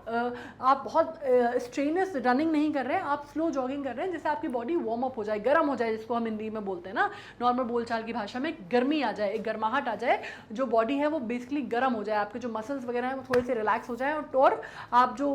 आप बहुत स्ट्रेनस रनिंग नहीं कर रहे हैं, आप स्लो जॉगिंग कर रहे हैं, जिससे आपकी बॉडी वार्म अप हो जाए, गर्म हो जाए, जिसको हम हिंदी में बोलते हैं ना, नॉर्मल बोलचाल की भाषा में गर्मी आ जाए, एक गर्माहट आ जाए, जो बॉडी है वो बेसिकली गर्म हो जाए, आपके जो मसल्स वगैरह हैं वो थोड़े से रिलैक्स हो जाए, और आप जो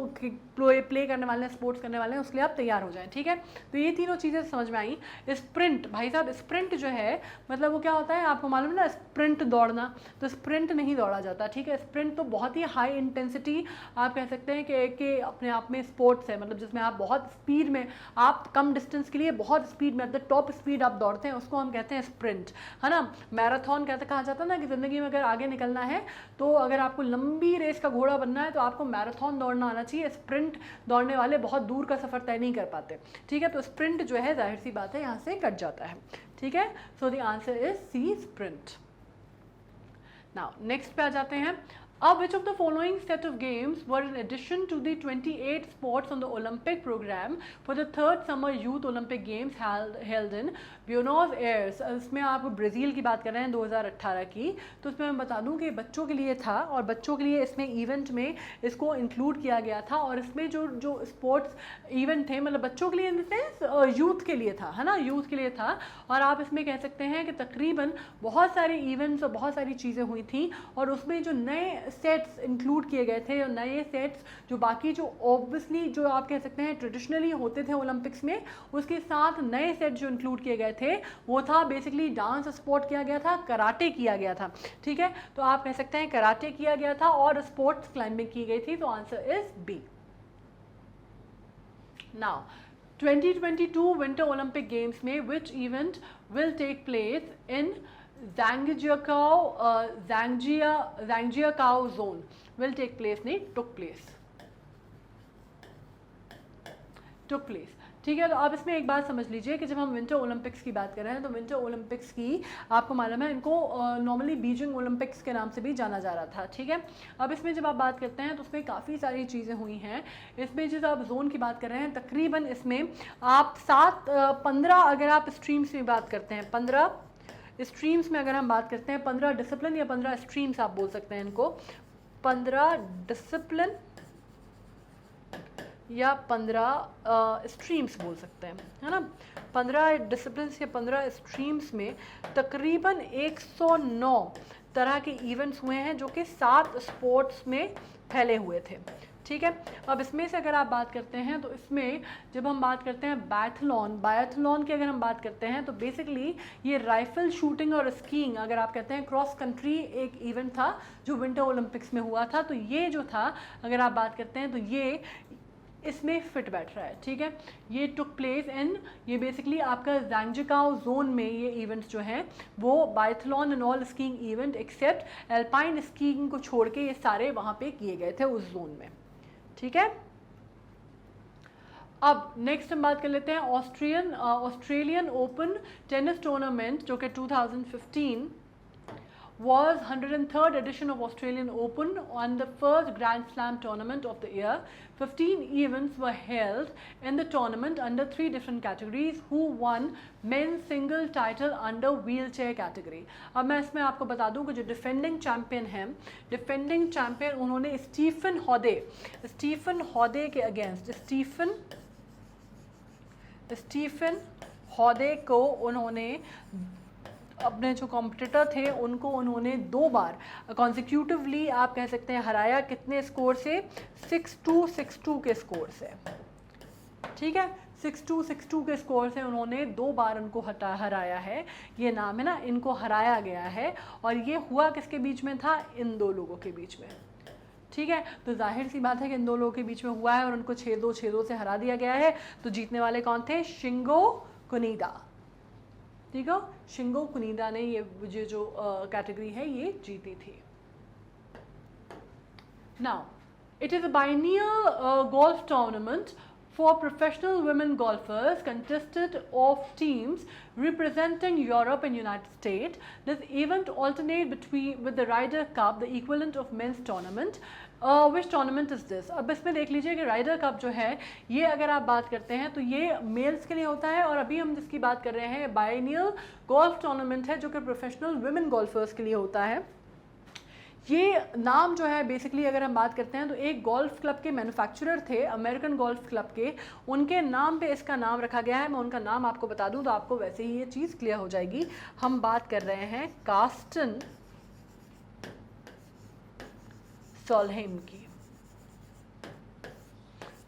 प्ले करने वाले हैं, स्पोर्ट्स करने वाले हैं, उसके लिए आप तैयार हो जाएं, ठीक है। तो ये तीनों चीज़ें समझ में आई। स्प्रिंट, भाई साहब स्प्रिंट जो है मतलब वो क्या होता है, आपको मालूम है ना, स्प्रिंट दौड़ना, तो स्प्रिंट नहीं दौड़ा जाता, ठीक है। स्प्रिंट तो बहुत ही हाई इंटेंसिटी आप कह सकते हैं कि अपने आप में स्पोर्ट्स है, मतलब जिसमें आप बहुत स्पीड में, आप कम डिस्टेंस के लिए बहुत स्पीड में, एट द टॉप स्पीड आप दौड़ते हैं, उसको हम कहते हैं स्प्रिंट, है ना। मैराथन कहा जाता है ना कि ज़िंदगी में अगर आगे निकलना है तो अगर आपको लंबी रेस का घोड़ा बनना है तो आपको मैराथन दौड़ना आना चाहिए। स्प्रिंट दौड़ने वाले बहुत दूर का सफ़र तय नहीं कर पाते, ठीक है। तो स्प्रिंट जो है जाहिर सी बात है यहाँ से कट जाता है, ठीक है। So the answer is C, sprint. Now next पे आ जाते हैं। Which of the following set of games were in addition to the 28 sports on the Olympic program for the third summer youth Olympic games held in Buenos Aires? इसमें आप Brazil की बात कर रहे हैं 2018 की, तो इसमें मैं बता दूं कि बच्चों के लिए था और बच्चों के लिए इसमें इवेंट में इसको इंक्लूड किया गया था। और इसमें जो स्पोर्ट्स इवेंट थे मतलब बच्चों के लिए इन द सेंस यूथ के लिए था, है ना, यूथ के लिए था। और आप इसमें कह सकते हैं कि तकरीबन बहुत सारे इवेंट्स और बहुत सारी चीज़ें हुई थी और उसमें जो नए सेट्स इंक्लूड किए गए थे और नए सेट्स जो बाकी जो ऑब्वियसली जो आप कह सकते हैं ट्रेडिशनली होते थे ओलंपिक्स में, उसके साथ नए सेट जो इंक्लूड किए गए थे वो था बेसिकली डांस स्पोर्ट किया गया था, कराटे किया गया था, ठीक है। तो आप कह सकते हैं कराटे किया गया था और स्पोर्ट्स क्लाइंबिंग की गई थी, तो answer is B. Now 2022 winter Olympic games में which event will take place in Zhangjiakou zone will take place, नहीं took place, ठीक है। तो आप इसमें एक बात समझ लीजिए कि जब हम विंटर ओलंपिक्स की बात कर रहे हैं तो विंटर ओलंपिक्स की आपको मालूम है इनको नॉर्मली बीजिंग ओलंपिक्स के नाम से भी जाना जा रहा था, ठीक है। अब इसमें जब आप बात करते हैं तो उसमें काफ़ी सारी चीज़ें हुई हैं। इसमें जिस आप जोन की बात कर रहे हैं तकरीबन इसमें आप 15 अगर आप स्ट्रीम्स में बात करते हैं, 15 स्ट्रीम्स में अगर हम बात करते हैं, 15 डिसिप्लिन या 15 स्ट्रीम्स आप बोल सकते हैं इनको, 15 डिसिप्लिन या 15 स्ट्रीम्स बोल सकते हैं, है ना। 15 डिसिप्लिन्स या 15 स्ट्रीम्स में तकरीबन 109 तरह के इवेंट्स हुए हैं जो कि 7 स्पोर्ट्स में फैले हुए थे, ठीक है। अब इसमें से अगर आप बात करते हैं तो इसमें जब हम बात करते हैं बायथलॉन की अगर हम बात करते हैं तो बेसिकली ये राइफल शूटिंग और स्कीइंग अगर आप कहते हैं क्रॉस कंट्री एक इवेंट था जो विंटर ओलंपिक्स में हुआ था। तो ये जो था अगर आप बात करते हैं तो ये इसमें फिट बैठ रहा है, ठीक है। ये टुक प्लेस इन, ये बेसिकली आपका ज़ैंगजियाकाऊ जोन में ये इवेंट्स जो हैं वो biathlon and all skiing event except alpine skiing को छोड़ के ये सारे वहाँ पे किए गए थे उस जोन में, ठीक है। अब नेक्स्ट हम बात कर लेते हैं ऑस्ट्रेलियन ओपन टेनिस टूर्नामेंट जो कि 2015 was 103rd edition of Australian Open on the first Grand Slam tournament of the year. 15 events were held in the tournament under 3 different categories. Who won men's single title under wheelchair category? अब मैं इसमें आपको बता दूं कि जो defending champion हैं, defending champion उन्होंने स्टीफन हॉदे के अगेंस्ट स्टीफन हॉदे को उन्होंने अपने जो कॉम्पिटिटर थे उनको उन्होंने 2 बार कॉन्सिक्यूटिवली आप कह सकते हैं हराया। कितने स्कोर से? 6-2 के स्कोर से, ठीक है। 6-2 के स्कोर से उन्होंने 2 बार उनको हराया है। ये नाम है ना, इनको हराया गया है और ये हुआ किसके बीच में था? इन 2 लोगों के बीच में, ठीक है। तो जाहिर सी बात है कि इन 2 लोगों के बीच में हुआ है और उनको 6-2 से हरा दिया गया है। तो जीतने वाले कौन थे? शिंगो कुनीदा, ठीक है। शिंगो कुनीदा ने ये जो कैटेगरी है ये जीती थी। Now it is a biennial golf tournament for professional women golfers contested of teams representing Europe and United States. This event alternate with the Ryder Cup, the equivalent of men's tournament. Which tournament is this? अब इसमें देख लीजिए कि rider cup जो है ये अगर आप बात करते हैं तो ये मेल्स के लिए होता है और अभी हम जिसकी बात कर रहे हैं बाइनियल गोल्फ टूर्नामेंट है जो कि प्रोफेशनल वुमेन गोल्फर्स के लिए होता है। ये नाम जो है बेसिकली अगर हम बात करते हैं तो एक गोल्फ क्लब के मैन्युफैक्चरर थे अमेरिकन गोल्फ क्लब के, उनके नाम पे इसका नाम रखा गया है। मैं उनका नाम आपको बता दूं तो आपको वैसे ही ये चीज़ क्लियर हो जाएगी। हम बात कर रहे हैं कार्स्टन सॉलहेम की,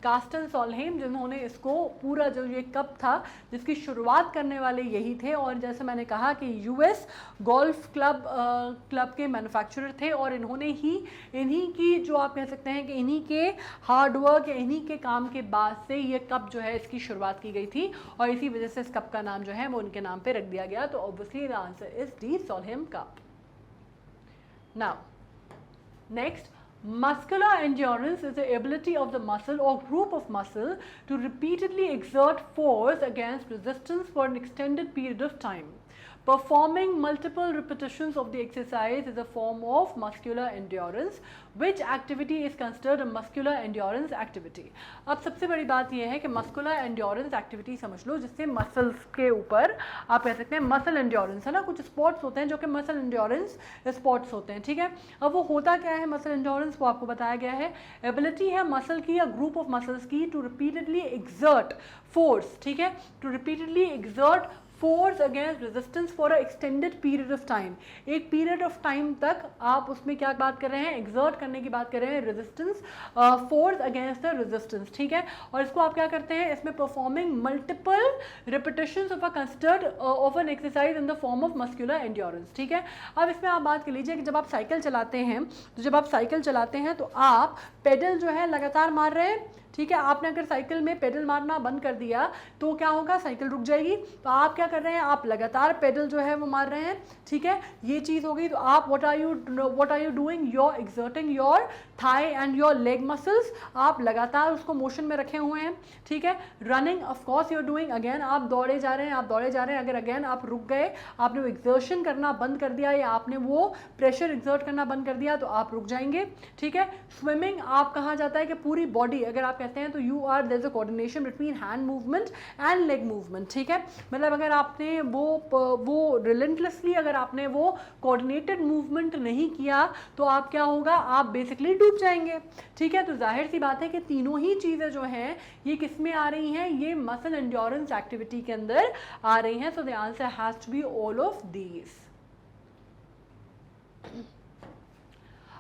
कार्स्टन सॉलहेम, जिन्होंने इसको पूरा जो ये कप था जिसकी शुरुआत करने वाले यही थे। और जैसे मैंने कहा कि यूएस गोल्फ क्लब के मैन्युफैक्चरर थे और इन्हीं की जो आप कह सकते हैं कि इन्हीं के हार्डवर्क या इन्हीं के काम के बाद से ये कप जो है इसकी शुरुआत की गई थी और इसी वजह से इस कप का नाम जो है वो उनके नाम पे रख दिया गया। तो obviously the answer is D, Solheim Cup. Now next, muscular endurance is the ability of the muscle or group of muscle to repeatedly exert force against resistance for an extended period of time. Performing multiple repetitions of the exercise is a form of muscular endurance. Which activity is considered a muscular endurance activity? अब सबसे बड़ी बात यह है कि muscular endurance activity समझ लो जिससे muscles के ऊपर आप कह सकते हैं muscle endurance है ना, कुछ sports होते हैं जो कि muscle endurance sports होते हैं, ठीक है। अब वो होता क्या है muscle endurance, वो आपको बताया गया है। ability है muscle की या group of muscles की to repeatedly exert force, ठीक है, to repeatedly exert force against resistance for a extended period of time. एक पीरियड ऑफ टाइम तक आप उसमें क्या बात कर रहे हैं, एक्सर्ट करने की बात कर रहे हैं, resistance, force against the resistance, ठीक है। और इसको आप क्या करते हैं, इसमें performing multiple repetitions of a considered of an exercise in the form of muscular endurance, ठीक है। अब इसमें आप बात कर लीजिए कि जब आप साइकिल चलाते हैं तो आप पेडल जो है लगातार मार रहे हैं, ठीक है। आपने अगर साइकिल में पेडल मारना बंद कर दिया तो क्या होगा, साइकिल रुक जाएगी। तो आप क्या कर रहे हैं, आप लगातार पेडल जो है वो मार रहे हैं, ठीक है, ये चीज़ हो गई। तो आप what are you doing, you are exerting your thigh and your leg muscles, आप लगातार उसको मोशन में रखे हुए हैं, ठीक है। Running of course you are doing, again आप दौड़े जा रहे हैं, अगर अगेन आप रुक गए, आपने वो एक्सर्शन करना बंद कर दिया या आपने वो प्रेशर एक्सर्ट करना बंद कर दिया तो आप रुक जाएंगे, ठीक है। स्विमिंग आप कहा जाता है कि पूरी बॉडी अगर आप कहते हैं तो you are there is a coordination between hand movement and leg movement, ठीक है। मतलब अगर आपने वो रिलेंटलेसली अगर आपने वो कोऑर्डिनेटेड मूवमेंट नहीं किया तो आप क्या होगा, आप बेसिकली डूब जाएंगे, ठीक है। तो जाहिर सी बात है कि तीनों ही चीज़ें जो हैं ये किस में आ रही हैं, ये मसल एंड्योरेंस एक्टिविटी के अंदर आ रही हैं। So the answer has to be all of these.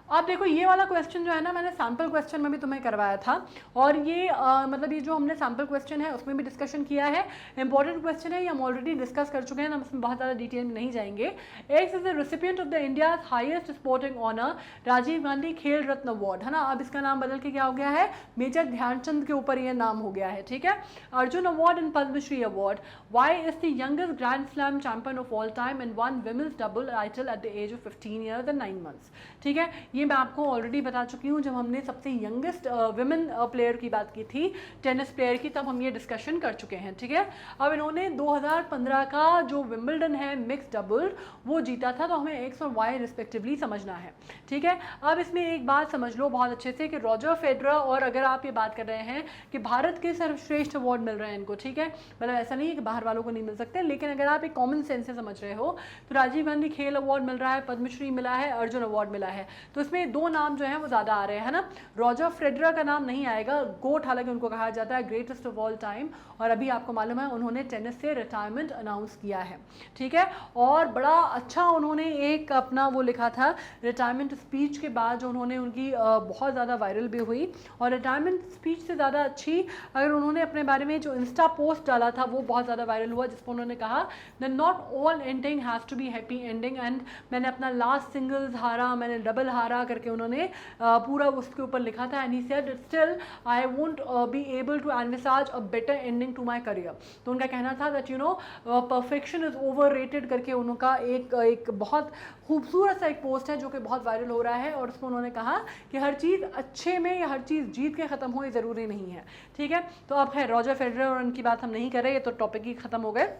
अब देखो ये वाला क्वेश्चन जो है ना, मैंने सैम्पल क्वेश्चन में भी तुम्हें करवाया था और ये मतलब ये जो हमने सैम्पल क्वेश्चन है उसमें भी डिस्कशन किया है। इंपॉर्टेंट क्वेश्चन है, ये हम ऑलरेडी डिस्कस कर चुके हैं, हम इसमें बहुत ज़्यादा डिटेल में नहीं जाएंगे। X is the recipient of the India highest sporting honour Rajiv Gandhi Khel Ratna award, है ना। अब इसका नाम बदल के क्या हो गया है, मेजर ध्यानचंद के ऊपर ये नाम हो गया है, ठीक है। Arjun award and Padmashri award. Y is the youngest grand slam champion of all time and won women's double title at the age of 15 years and 9 months, ठीक है। ये मैं आपको ऑलरेडी बता चुकी हूँ जब हमने सबसे यंगेस्ट विमेन प्लेयर की बात की थी, टेनिस प्लेयर की, तब हम ये डिस्कशन कर चुके हैं, ठीक है। अब इन्होंने 2015 का जो विंबलडन है मिक्स डबल वो जीता था, तो हमें एक्स और वाई रिस्पेक्टिवली समझना है, ठीक है। अब इसमें एक बात समझ लो बहुत अच्छे से कि रॉजर फेडरर, और अगर आप ये बात कर रहे हैं कि भारत के सर्वश्रेष्ठ अवार्ड मिल रहे हैं इनको, ठीक है, मतलब ऐसा नहीं है कि बाहर वालों को नहीं मिल सकते, लेकिन अगर आप एक कॉमन सेंस से समझ रहे हो तो राजीव गांधी खेल अवार्ड मिल रहा है, पद्मश्री मिला है, अर्जुन अवार्ड मिला है, तो इसमें दो नाम जो है वो ज़्यादा आ रहे हैं, है ना। रॉजर फेडरर का नाम नहीं आएगा, गोट हालांकि उनको कहा जाता है, ग्रेटेस्ट ऑफ ऑल टाइम, और अभी आपको मालूम है उन्होंने टेनिस से रिटायरमेंट अनाउंस किया है, ठीक है। और बड़ा अच्छा उन्होंने एक अपना वो लिखा था रिटायरमेंट स्पीच के बाद, जो उन्होंने उनकी बहुत ज़्यादा वायरल भी हुई, और रिटायरमेंट स्पीच से ज़्यादा अच्छी अगर उन्होंने अपने बारे में जो इंस्टा पोस्ट डाला था वो बहुत ज़्यादा वायरल हुआ, जिसको उन्होंने कहा that not all ending has to be happy ending, and मैंने अपना लास्ट सिंगल्स हारा, मैंने डबल हारा करके उन्होंने पूरा उसके ऊपर लिखा था, and he said still I won't be able to envisage a better ending to my career. तो उनका कहना था that you know perfection is overrated करके उनका एक बहुत खूबसूरत सा एक पोस्ट है जो कि बहुत वायरल हो रहा है, और उसमें उन्होंने कहा कि हर चीज़ अच्छे में या हर चीज़ जीत के ख़त्म हो ये ज़रूरी नहीं है, ठीक है। तो अब है रॉजर फेडरर और उनकी बात हम नहीं कर रहे, ये तो टॉपिक ही ख़त्म हो गए,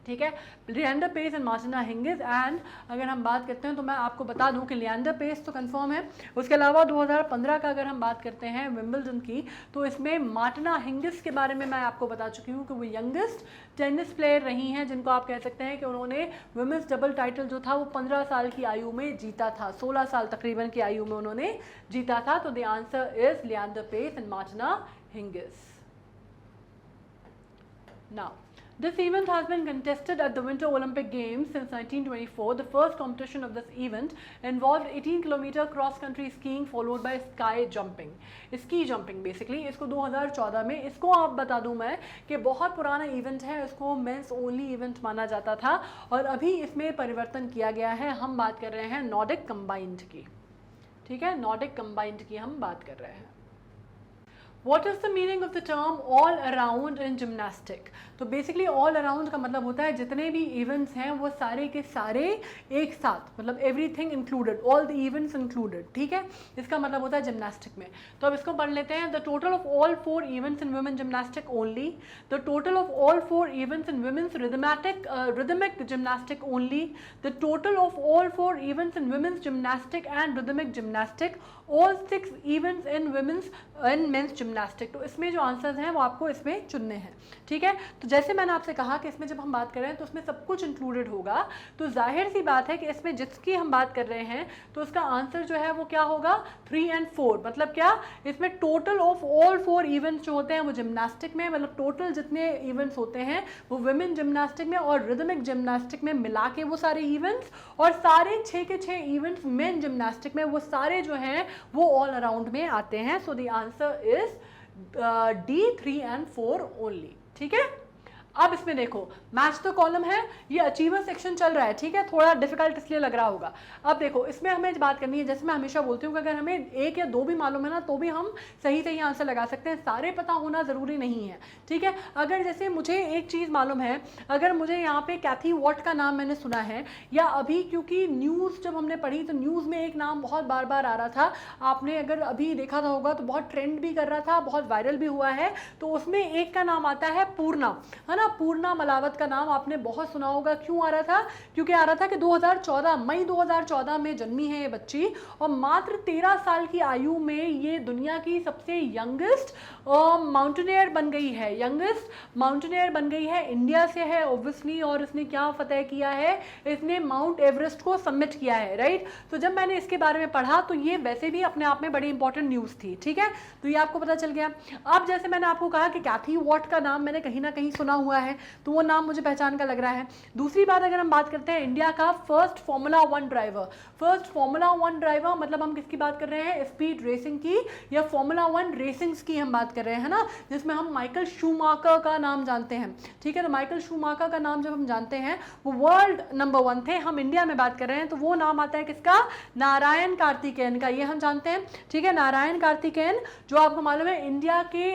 ठीक है। Leander Paes and Martina Hingis, and अगर हम बात करते हैं तो मैं आपको बता दूं कि लिएंडर पेस तो कंफर्म है, उसके अलावा 2015 का अगर हम बात करते हैं विंबलडन की, तो इसमें मार्टिना हिंगिस के बारे में मैं आपको बता चुकी हूं कि वो यंगेस्ट टेनिस प्लेयर रही हैं, जिनको आप कह सकते हैं कि उन्होंने वुमेन्स डबल टाइटल जो था वो 15 साल की आयु में जीता था, 16 साल तकरीबन की आयु में उन्होंने जीता था। तो the answer is Leander Paes and Martina Hingis. Now This event has been contested at the Winter Olympic Games since 1924. The first competition of this event involved 18-kilometer cross-country skiing followed by sky jumping. Ski jumping basically. इसको 2014 में, इसको आप बता दूं मैं कि बहुत पुराना इवेंट है, इसको मेंस ओनली इवेंट माना जाता था और अभी इसमें परिवर्तन किया गया है. हम बात कर रहे हैं नॉर्डिक कंबाइंड की, ठीक है, नॉर्डिक कंबाइंड की हम बात कर रहे हैं. What is the meaning of the term all around in gymnastic? तो बेसिकली ऑल अराउंड का मतलब होता है जितने भी इवेंट्स हैं वो सारे के सारे एक साथ, मतलब everything included, all the events included, ठीक है, इसका मतलब होता है जिम्नास्टिक में. तो अब इसको पढ़ लेते हैं. The total of all 4 events in women gymnastic only, the total of all 4 events in women's rhythmic gymnastic only, the total of all 4 events in women's gymnastic and rhythmic gymnastic, all 6 events in women's and men's gymnastic. तो इसमें जो answers हैं वो आपको इसमें चुनने हैं, ठीक है. तो जैसे मैंने आपसे कहा कि इसमें जब हम बात कर रहे हैं तो उसमें सब कुछ इंक्लूडेड होगा, तो जाहिर सी बात है कि इसमें जिसकी हम बात कर रहे हैं तो उसका आंसर जो है वो क्या होगा, 3 और 4. मतलब क्या, इसमें टोटल ऑफ ऑल 4 इवेंट्स जो होते हैं वो जिम्नास्टिक में, मतलब टोटल जितने इवेंट्स होते हैं वो वुमेन जिम्नास्टिक में और रिदमिक जिम्नास्टिक में मिला के वो सारे इवेंट्स, और सारे 6 के 6 इवेंट्स मेन जिम्नास्टिक में, वो सारे जो हैं वो ऑल अराउंड में आते हैं. So the answer is D, 3 और 4 ओनली, ठीक है. अब इसमें देखो मैच द कॉलम है, ये अचीवर सेक्शन चल रहा है, ठीक है, थोड़ा डिफिकल्ट इसलिए लग रहा होगा. अब देखो इसमें हमें बात करनी है, जैसे मैं हमेशा बोलती हूँ कि अगर हमें 1 या 2 भी मालूम है ना तो भी हम सही आंसर लगा सकते हैं, सारे पता होना ज़रूरी नहीं है, ठीक है. अगर जैसे मुझे एक चीज़ मालूम है, अगर मुझे यहाँ पे कैथी वॉट का नाम मैंने सुना है, या अभी क्योंकि न्यूज़ जब हमने पढ़ी तो न्यूज़ में एक नाम बहुत बार बार आ रहा था, आपने अगर अभी देखा था होगा तो बहुत ट्रेंड भी कर रहा था, बहुत वायरल भी हुआ है, तो उसमें एक का नाम आता है पूर्णा, है ना. पूर्णा मलावत का नाम आपने बहुत सुना होगा. क्यों आ रहा था, क्योंकि आ रहा था कि 2014 मई 2014 में जन्मी है ये बच्ची और मात्र 13 साल की आयु में ये दुनिया की सबसे यंगेस्ट माउंटेनियर बन गई है, यंगेस्ट माउंटेनियर बन गई है. इंडिया से है ऑब्वियसली, और इसने क्या फतेह किया है, इसने माउंट एवरेस्ट को सबमिट किया है, राइट. तो जब मैंने इसके बारे में पढ़ा तो ये वैसे भी अपने आप में बड़ी इंपॉर्टेंट न्यूज़ थी, ठीक है, तो ये आपको पता चल गया. अब जैसे मैंने आपको कहा कि कैथी वॉट का नाम मैंने कहीं ना कहीं सुना हुआ है, तो वो नाम मुझे पहचान का लग रहा है. दूसरी बात, अगर हम बात करते हैं इंडिया का first formula 1 driver, first formula 1 driver मतलब हम किसकी बात कर रहे हैं, स्पीड रेसिंग की या फार्मूला 1 रेसिंग्स की हम बात कर रहे हैं ना, जिसमें हम माइकल शूमाकर का नाम जानते हैं, ठीक है. तो माइकल शूमाकर का नाम जब हम जानते हैं वो वर्ल्ड नंबर 1 थे, हम इंडिया में बात कर रहे हैं तो वो नाम आता है किसका, नारायण कार्तिकेयन का, ये हम जानते हैं, ठीक है. नारायण कार्तिकेयन जो आपको मालूम है इंडिया के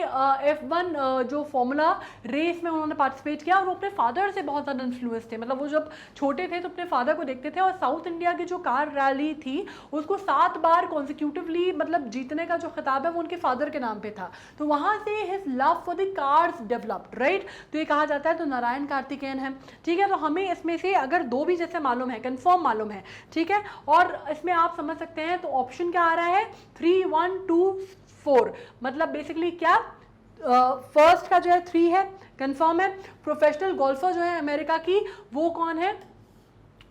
F1 जो फार्मूला रेस में उन्होंने पार्टिसिपेट किया, और वो अपने फादर से बहुत ज़्यादा इन्फ्लुएंस थे, मतलब वो जब छोटे थे तो अपने फादर को देखते थे, और साउथ इंडिया की जो कार रैली थी उसको 7 बार कॉन्सिक्यूटिवली मतलब जीतने का जो खिताब है वो उनके फादर के नाम पे था, तो वहाँ से his love for the cars developed, right. तो ये कहा जाता है, तो नारायण कार्तिकेयन है, ठीक है. तो हमें इसमें से अगर 2 भी जैसे मालूम है, कंफर्म मालूम है, ठीक है, और इसमें आप समझ सकते हैं तो ऑप्शन क्या आ रहा है, 3, 1, 2, 4, मतलब बेसिकली क्या, फर्स्ट का जो है 3 है, कंफर्म है. प्रोफेशनल गोल्फर जो है अमेरिका की वो कौन है,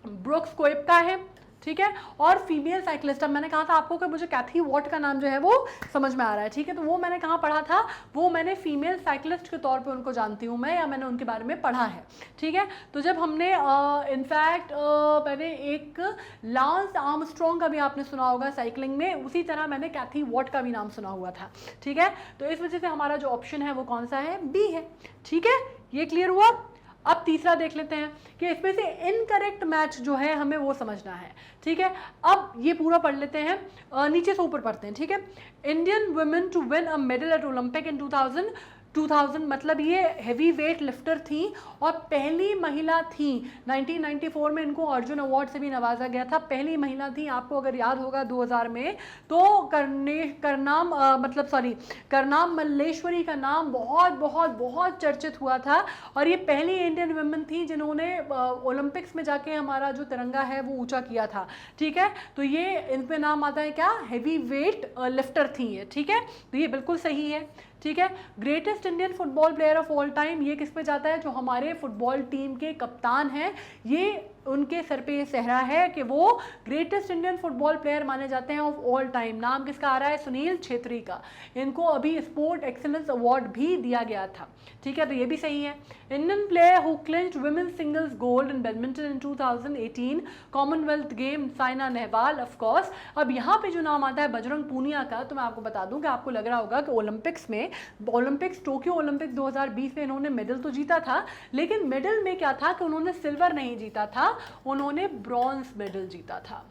ब्रुक्स कोएप्का है, ठीक है. और फीमेल साइकिलिस्ट, अब मैंने कहा था आपको कि मुझे कैथी वॉट का नाम जो है वो समझ में आ रहा है, ठीक है. तो वो मैंने कहाँ पढ़ा था, वो मैंने फीमेल साइकिलिस्ट के तौर पे उनको जानती हूँ मैं, या मैंने उनके बारे में पढ़ा है, ठीक है. तो जब हमने इनफैक्ट मैंने एक लांस आर्मस्ट्रॉन्ग का भी आपने सुना होगा साइकिलिंग में, उसी तरह मैंने कैथी वॉट का भी नाम सुना हुआ था, ठीक है. तो इस वजह से हमारा जो ऑप्शन है वो कौन सा है, बी है, ठीक है. ये क्लियर हुआ. अब तीसरा देख लेते हैं कि इसमें से इनकरेक्ट मैच जो है हमें वो समझना है, ठीक है. अब ये पूरा पढ़ लेते हैं, नीचे से ऊपर पढ़ते हैं, ठीक है. Indian women to win a medal at Olympic in 2000 मतलब ये हैवी वेट लिफ्टर थी और पहली महिला थी. 1994 में इनको अर्जुन अवार्ड से भी नवाजा गया था, पहली महिला थी. आपको अगर याद होगा 2000 में तो करनाम मल्लेश्वरी का नाम बहुत बहुत बहुत चर्चित हुआ था, और ये पहली इंडियन वुमेन थी जिन्होंने ओलंपिक्स में जाके हमारा जो तिरंगा है वो ऊंचा किया था, ठीक है. तो ये इनपे नाम आता है क्या, हैवी वेट लिफ्टर थी ये, ठीक है. तो ये बिल्कुल सही है, ठीक है. Greatest Indian football player of all time, ये किस पे जाता है, जो हमारे फुटबॉल टीम के कप्तान हैं, ये उनके सर पे ये सहरा है कि वो ग्रेटेस्ट इंडियन फुटबॉल प्लेयर माने जाते हैं ऑफ ऑल टाइम। नाम किसका आ रहा है? सुनील छेत्री का। इनको अभी स्पोर्ट एक्सीलेंस अवार्ड भी दिया गया था, ठीक है, तो ये भी सही है। Indian player who clinched women's singles gold in badminton in 2018 Commonwealth game, Saina Nehwal of course. अब यहाँ पे जो नाम आता है बजरंग पूनिया का, तो मैं आपको बता दूं कि आपको लग रहा होगा कि ओलंपिक्स टोक्यो ओलंपिक्स 2020 में इन्होंने मेडल तो जीता था, लेकिन मेडल में क्या था कि उन्होंने सिल्वर नहीं जीता था, उन्होंने ब्रॉन्ज मेडल जीता था,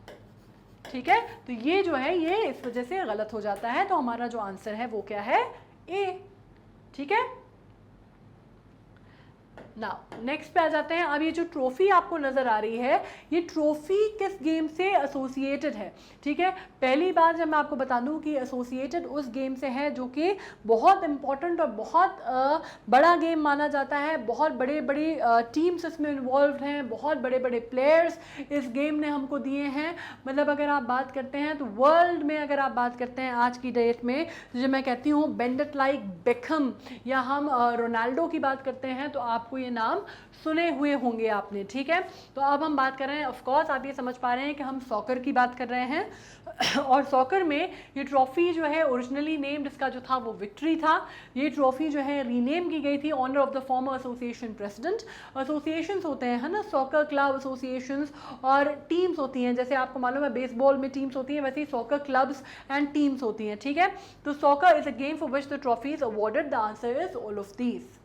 ठीक है। तो ये जो है ये इस वजह से गलत हो जाता है, तो हमारा जो आंसर है वो क्या है? ए, ठीक है। नाउ नेक्स्ट पे आ जाते हैं। अब ये जो ट्रॉफी आपको नज़र आ रही है, ये ट्रॉफी किस गेम से एसोसिएटेड है, ठीक है। पहली बात जब मैं आपको बता दूं कि एसोसिएटेड उस गेम से है जो कि बहुत इंपॉर्टेंट और बहुत बड़ा गेम माना जाता है, बहुत बड़े बड़े टीम्स इसमें इन्वॉल्व हैं, बहुत बड़े बड़े प्लेयर्स इस गेम ने हमको दिए हैं। मतलब अगर आप बात करते हैं तो वर्ल्ड में अगर आप बात करते हैं आज की डेट में, जो मैं कहती हूँ बेंडेट लाइक बेकहम या हम रोनाल्डो की बात करते हैं, तो आपको नाम सुने हुए होंगे आपने, ठीक है। तो अब हम बात कर रहे हैं, ऑफ कोर्स आप ये समझ पा रहे हैं कि हम सॉकर की बात कर रहे हैं और सॉकर में ये ट्रॉफी जो है ओरिजिनली नेम्ड इसका जो था वो विक्ट्री था। ये ट्रॉफी जो है रीनेम की गई थी honour of the former association president. Associations होते हैं, है ना, सॉकर क्लब एसोसिएशंस और टीम्स होती हैं, जैसे आपको मालूम है बेसबॉल में टीम्स होती हैं, वैसे ही सॉकर क्लब्स एंड टीम्स होती हैं, ठीक है। तो soccer is a game for which the trophy is awarded. The answer is all of these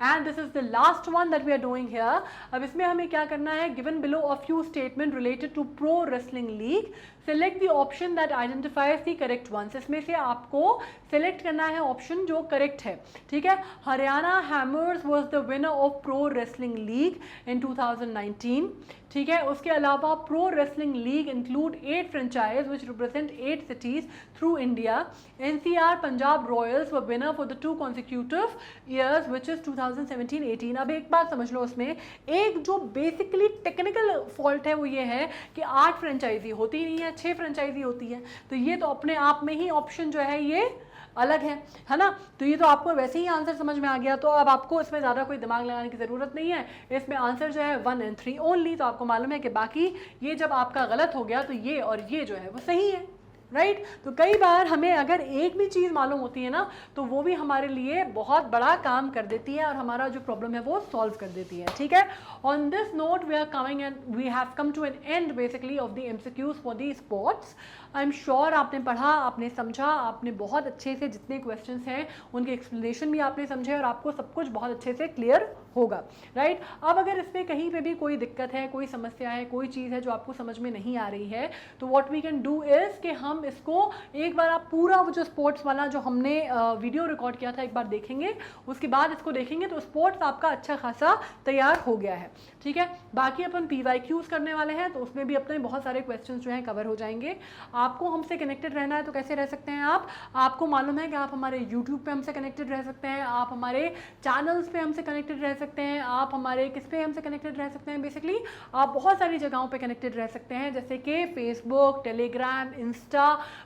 and this is the last one that we are doing here। अब इसमें हमें क्या करना है? given below a few statement related to pro wrestling league, select the option that identifies the correct ones। इसमें से आपको select करना है ऑप्शन जो करेक्ट है, ठीक है। Haryana hammers was the winner of pro wrestling league in 2019, ठीक है। उसके अलावा pro wrestling league include 8 franchise which represent 8 cities through India. NCR Punjab Royals were winner for the 2 consecutive years which is 2017-18। अब एक बात समझ लो, उसमें एक जो बेसिकली टेक्निकल फॉल्ट है वो ये है कि 8 फ्रेंचाइजी होती नहीं है, 6 फ्रेंचाइजी होती है, तो ये तो अपने आप में ही ऑप्शन जो है ये अलग है ना। तो ये तो आपको वैसे ही आंसर समझ में आ गया, तो अब आपको इसमें ज़्यादा कोई दिमाग लगाने की ज़रूरत नहीं है। इसमें आंसर जो है 1 and 3 ओनली। तो आपको मालूम है कि बाकी ये जब आपका गलत हो गया तो ये और ये जो है वो सही है, राइट। तो कई बार हमें अगर एक भी चीज़ मालूम होती है ना, तो वो भी हमारे लिए बहुत बड़ा काम कर देती है और हमारा जो प्रॉब्लम है वो सॉल्व कर देती है, ठीक है। On this note we are coming and we have come to an end basically of the MCQs for the sports. I am sure आपने पढ़ा, आपने समझा, आपने बहुत अच्छे से जितने क्वेश्चंस हैं उनके एक्सप्लेनेशन भी आपने समझे और आपको सब कुछ बहुत अच्छे से क्लियर होगा, राइट। अब अगर इसमें कहीं पे भी कोई दिक्कत है, कोई समस्या है, कोई चीज़ है जो आपको समझ में नहीं आ रही है, तो what we can do is कि हम इसको एक बार आप पूरा वो जो स्पोर्ट्स वाला जो हमने वीडियो रिकॉर्ड किया था एक बार देखेंगे, उसके बाद इसको देखेंगे तो स्पोर्ट्स आपका अच्छा खासा तैयार हो गया है, ठीक है। बाकी अपन PYQs करने वाले हैं, तो उसमें भी अपने बहुत सारे क्वेश्चन जो हैं कवर हो जाएंगे। आपको हमसे कनेक्टेड रहना है तो कैसे रह सकते हैं आप? आपको मालूम है कि आप हमारे यूट्यूब पे हमसे कनेक्टेड रह सकते हैं, आप हमारे चैनल्स पे हमसे कनेक्टेड रह सकते हैं, आप हमारे किस पे हमसे कनेक्टेड रह सकते हैं, बेसिकली आप बहुत सारी जगहों पे कनेक्टेड रह सकते हैं, जैसे कि फेसबुक, टेलीग्राम, इंस्टा,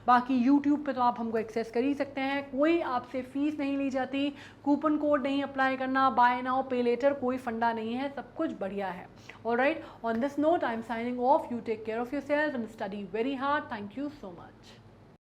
बाकी यूट्यूब पे तो आप हमको एक्सेस कर ही सकते हैं। कोई आपसे फीस नहीं ली जाती, कूपन कोड नहीं अप्लाई करना, बाय नाउ पे लेटर कोई फंडा नहीं है, सब कुछ बढ़िया है। Alright, on this note I am signing off. You take care of yourself and study very hard. Thank you so much.